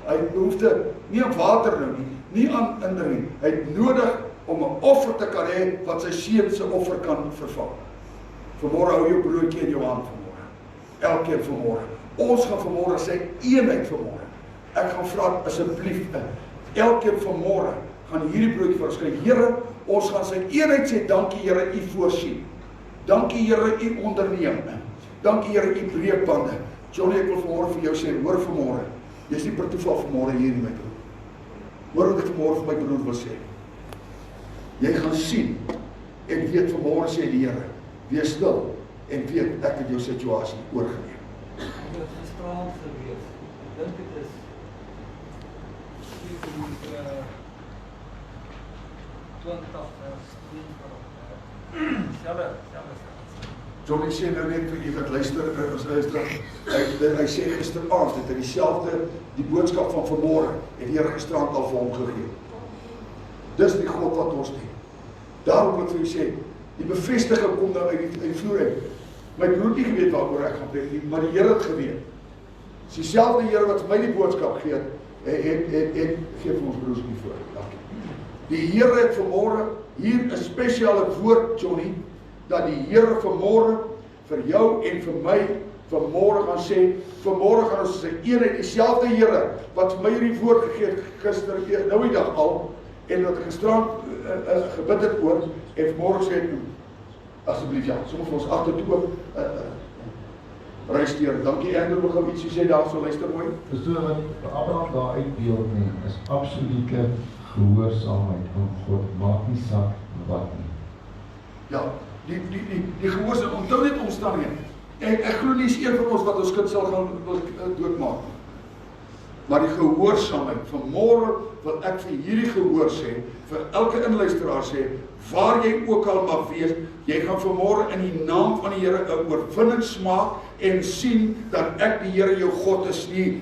Hy het behoefte nie aan water nou nie aan indring. Hy het nodig om 'n offer te kan hê wat sy seun se offer kan vervang. Vanmôre hou jou broodjie in jou hand vanmôre. Elkeen vanmôre. Ons gaan vanmôre sê eenheid vanmôre. Ek gaan vra asseblief, elkeen vanmôre gaan hierdie broodjie vir ons kry. Here, ons gaan sy eenheid sê, dankie Here, u voorsien. Dankie Here, u onderneem. Dankie Here, u breek bande. Johnny, ek wil vanmôre vir jou sê, hoor vanmôre. Jy's nie per toeval vanmôre hier nie, my broer. Hoor wat ek vanmôre vir my broer wil sê. Jy gaan sien en weet vanmôre sê die Here, wees stil en weet ek het jou situasie oorgeneem. Dit is gisterand gewees. Ek dink dit is die 20 vers 22. Selfe. Johnny sê nou net vir u wat luister, hy sê gisteraand het hy dieselfde, die boodskap van vanmôre, het die Here gisteraand al vir hom gegee. Dis die God wat ons dien. Daarom wil ek vir u sê, die bevestiging kom nou uit die vloer uit. My broer het nie geweet waaroor ek gaan preek nie, maar die Here het geweet. Dis dieselfde Here wat vir my die boodskap gee, en gee vir ons broers nie voor. Dankie. Die Here het vanmôre hier 'n spesiale woord, Johnny, dat die Here vanmôre vir jou en vir my vanmôre gaan sê, vanmôre gaan ons 'n eenheid, dieselfde Here wat vir my hierdie woord gegee het gister, nou die dag al, en wat ek gisterand gebid het oor, en vanmôre sê ek, asseblief ja, soms vir ons agtertoe reisdeur. Dankie Andrew, wil gou ietsie sê daar, so luister mooi. Verstaan wat Abraham daar uitbeeld nie, is absolute gehoorsaamheid aan God, maak nie saak wat nie. Ja, die gehoorsaamheid, onthou net omstandighede. Ek glo nie is een van ons wat ons kind sal gaan doodmaak. Maar die gehoorsaamheid, vanmôre wil ek vir hierdie gehoor sê, vir elke inluisteraar sê, waar jy ook al mag wees, jy gaan vanmôre in die naam van die Here 'n oorwinning smaak en sien dat ek die Here jou God is nie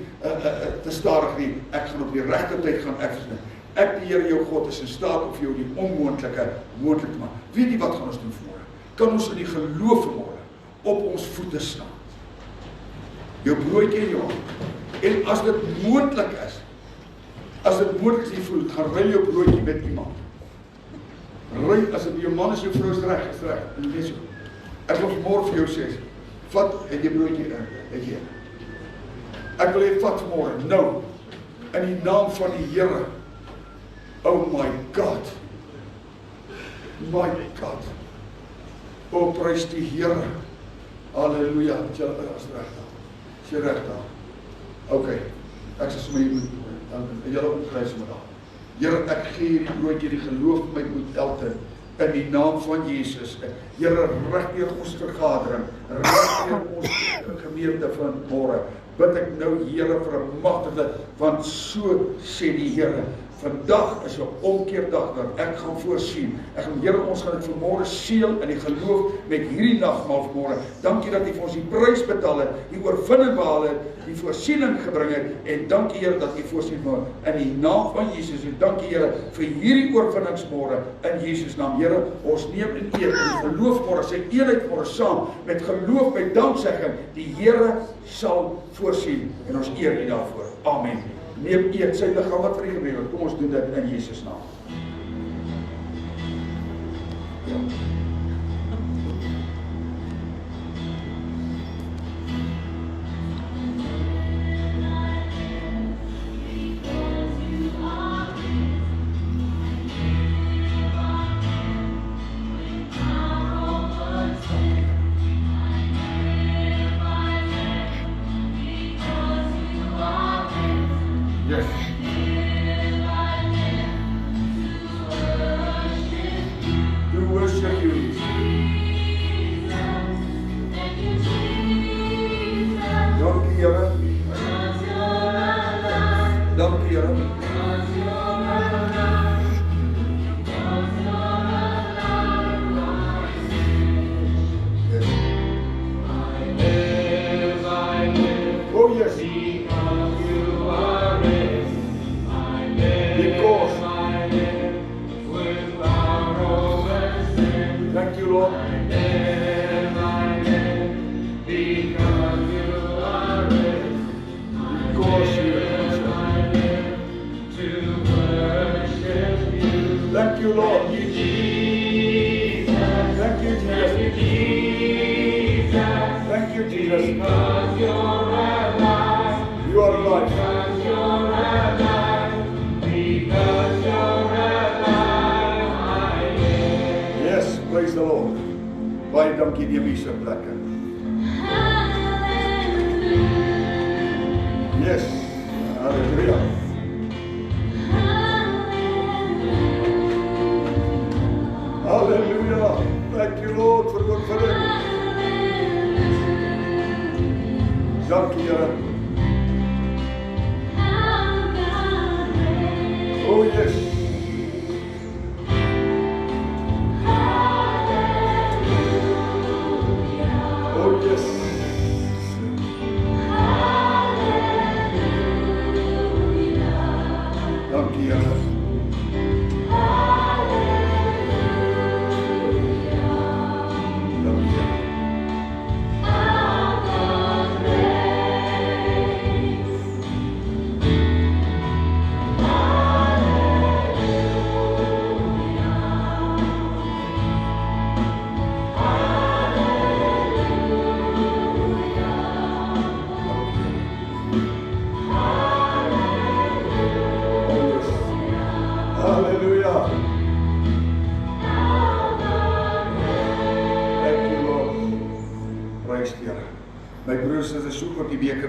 te stadig nie. Ek gaan op die regte tyd gaan effe. Ek die Here jou God is in staat om vir jou die onmoontlike moontlik te maak. Weet jy wat gaan ons doen vanmôre? Kan ons in die geloof vanmôre op ons voete staan? Jou broodjie in jou hand. En as dit moontlik is, jy voel, gaan ruil jou broodjie met iemand. Ruil, as dit jou man is, jou vrou is reg, en wees so. Ek wil vanmôre vir jou sê, vat, het jy broodjie in, het jy. Ek wil hê vat vanmôre, nou, in die naam van die Here. Oh my God. My God. O, prys die Here. Halleluja. As reg daar. As jy reg daar. Ok, ek sal sommer hier moet, julle opkruis met daar. Here, ek gee hierdie broodjie, die geloof my moet elke, in die naam van Jesus. Here, reg deur ons vergadering, reg deur ons gemeente van môre, bid ek nou, Here, vir 'n magtige, want so sê die Here, vandag is 'n omkeerdag dat ek gaan voorsien. Ek gaan, Here, ons gaan dit vanmôre seël in die geloof met hierdie nagmaal vanmôre. Dankie dat U vir ons die prys betaal het, die oorwinning behaal het, die voorsiening gebring het, en dankie, Here, dat U voorsien word in die naam van Jesus. En dankie, Here, vir hierdie oorwinningsmôre in Jesus naam. Here, ons neem en eet in geloof môre, sy eenheid môre saam met geloof, met danksegging. Die Here sal voorsien en ons eer U daarvoor. Amen. Neem eet sy liggaam wat vir U gebeur het. Kom ons doen dit in Jesus naam.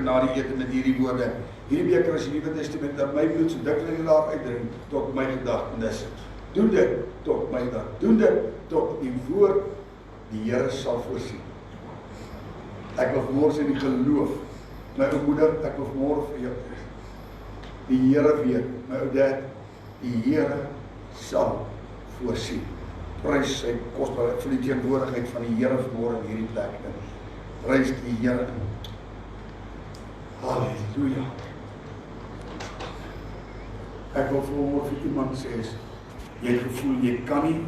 Na die ete met hierdie woorde. Hierdie beker is die Nuwe Testament in my bloed, so dikwels jy daar uitdrink tot my gedagtenis. Doen dit tot my dag. Doen dit tot die woord die Here sal voorsien. Ek wil vanmôre sê die geloof. My ou moeder, ek wil vanmôre vir jou. Die Here weet, my ou dad, die Here sal voorsien. Prys sy kosbare vir die teenwoordigheid van die Here vanmôre in hierdie plek. Prys die Here. Halleluja. Ek wil vanmôre vir iemand sê, jy het gevoel jy kan nie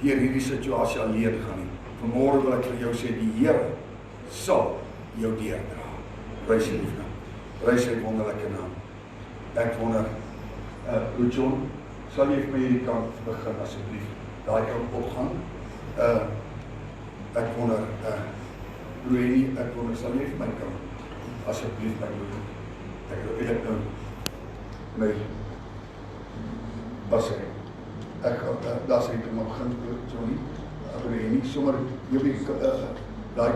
deur hierdie situasie alleen gaan nie. Vanmôre wil ek vir jou sê, die Here sal jou deurdra. Prys sy liefde. Prys sy wonderlike naam. Ek wonder, John, sal jy vir my hierdie kant begin asseblief? Daai kant opgaan. Ek wonder, Louis, ek wonder, sal jy vir my kant asseblief my broer. Ek wil eintlik nou my bassie. Ek gaan daar sê ek maar begin Johnny. Ek wil nie sommer jy weet daai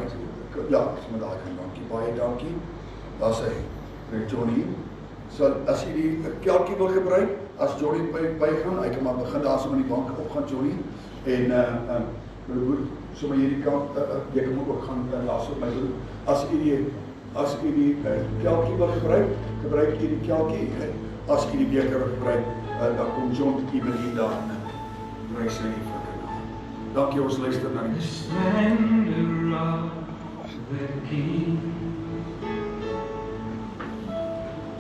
ja, sommer daai gaan dankie. Baie dankie. Daar sê Johnny. So as jy die kelkie wil gebruik, as Johnny bygaan, hy kan maar begin daar sommer in die bank opgaan Johnny en broer sommer hierdie kant jy kan ook gaan laas op my broer. As jy die kelkie wil gebruik jy die kelkie. As jy die beker wil gebruik, dan kom John Iber hier daar. Prys sy die vir. Dankie, ons luister na die splendor of the King,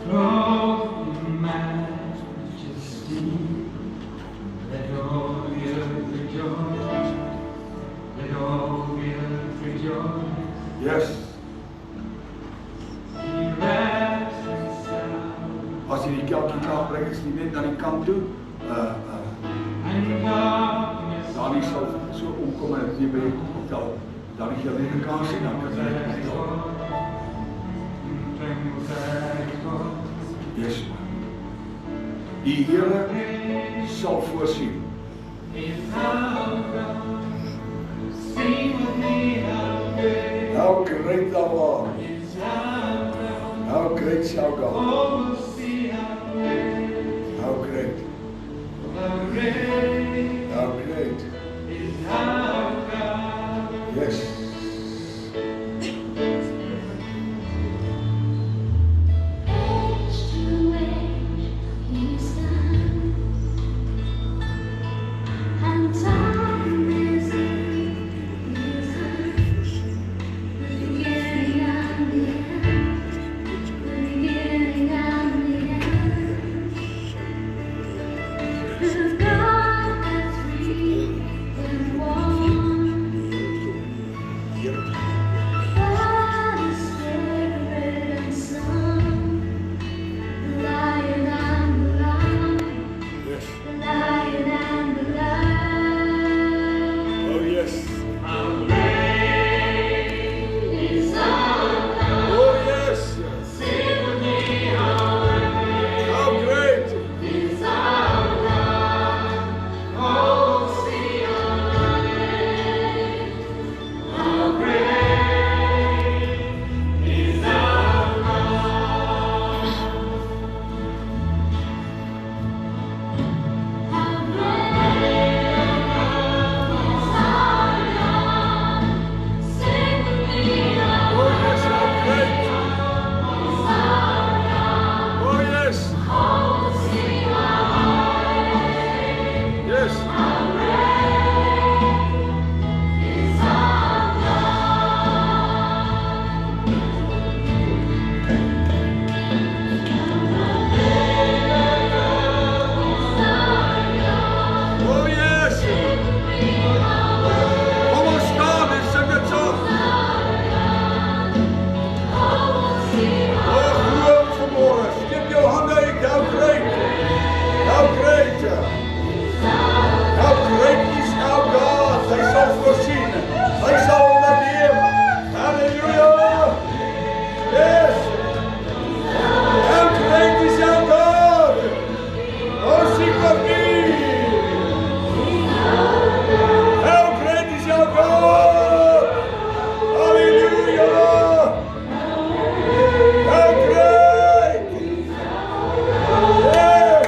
clothed in majesty, let all the earth rejoice, let all the earth rejoice. Yes. He wraps himself. As jy die kelkie kan bring, is nie net na die kant toe. Dan die sal so omkom en jy by die hotel. Dan die jy die kans sien, dan kan jy Yes, man. Die Here sal voorsien. How great thou art. How great shall God. How great. How great is our God. Yes. Age to age He stands, and time is in His hands. The beginning and the end. The beginning and the end. The God has three in one. Father, Spirit, and Son. The Lion and the Lamb. Yes. The Lion and the Lamb. Oh yes. How great is our God. Oh yes. Sing with me, how How great. is our God. Oh, sing how great is our God. How great is our God. Sing with me, how Oh yes, how great. is our God. Oh yes. Oh, sing how Yes. is our Oh yes. Kom ons staan en sing dit saam. Oh groot vanmôre. Skep jou hande uit. How great. How great. How great is our God. Hy sal voorsien. Hy sal onderneem. Hallelujah. Yes. How great is our God. Oh, sing with me. How great is our God. Hallelujah. How great. Yes.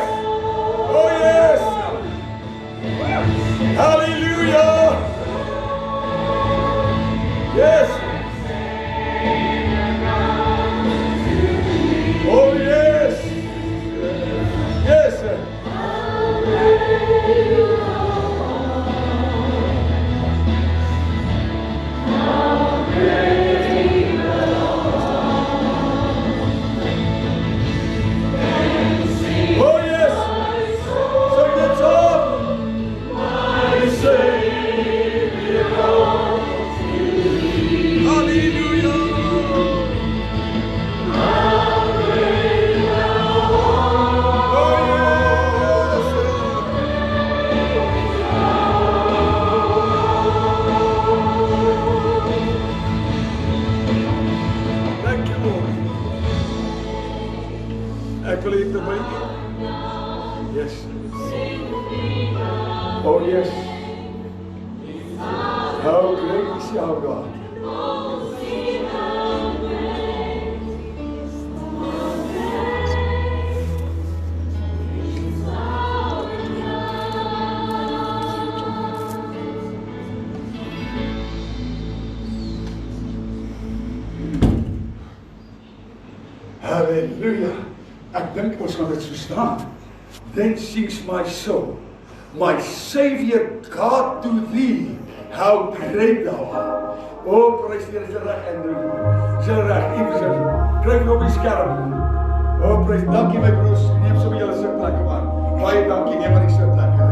Oh yes. Hallelujah. Yes. Oh yes. Yes. Oh yes. Sing it up. Oh yes. How great is our God. Halleluja. Ek dink ons gaan dit so staan. Then sings my soul, my Savior God to thee, how great thou art. Oh, prys die Here, is reg en doen. Is reg, iewers. Kry hom op die skerm. Oh, prys, dankie my broers. Neem sommer julle sitplekke man. Baie dankie, neem maar die sitplekke.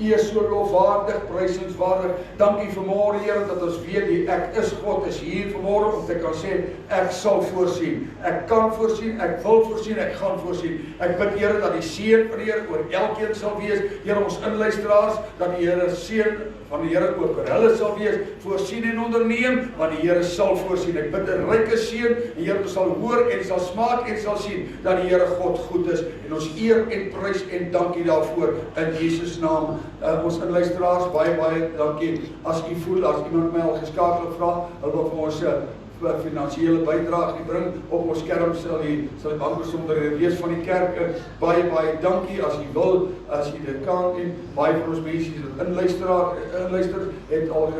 U is so lofwaardig, prysenswaardig. Dankie vanmôre Here dat ons weet die ek is God is hier vanmôre om te kan sê ek sal voorsien. Ek kan voorsien, ek wil voorsien, ek gaan voorsien. Ek bid Here dat die seën van die Here oor elkeen sal wees. Here ons inluisteraars dat die Here seën van die Here ook oor hulle sal wees. Voorsien en onderneem, want die Here sal voorsien. Ek bid 'n ryke seën. Die Here sal hoor en sal smaak en sal sien dat die Here God goed is en ons eer en prys en dankie daarvoor in Jesus naam. Ons inluisteraars baie dankie. As u voel as iemand my al geskakel vra, hulle wil vir ons finansiële bydrae bring op ons skerm sal die bankbesonderhede wees van die kerk. Baie dankie as u wil, as u dit kan en baie van ons mense wat inluister het al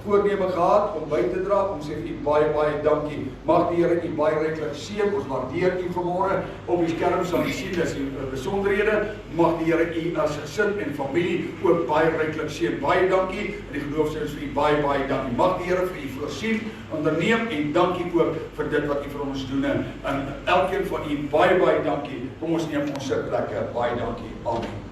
voorneme gehad om by te dra. Ons sê u baie dankie. Mag die Here u baie ryklik seën. Ons waardeer u vanmôre. Op die skerm sal u sien as u besonderhede. Mag die Here u as gesin en familie ook baie ryklik seën. Baie dankie. En die geloofsdiens vir u baie dankie. Mag die Here vir u voorsien onderneem en dankie ook vir dit wat u vir ons doen. En elkeen van u baie dankie. Kom ons neem ons sitplekke. Baie dankie. Amen.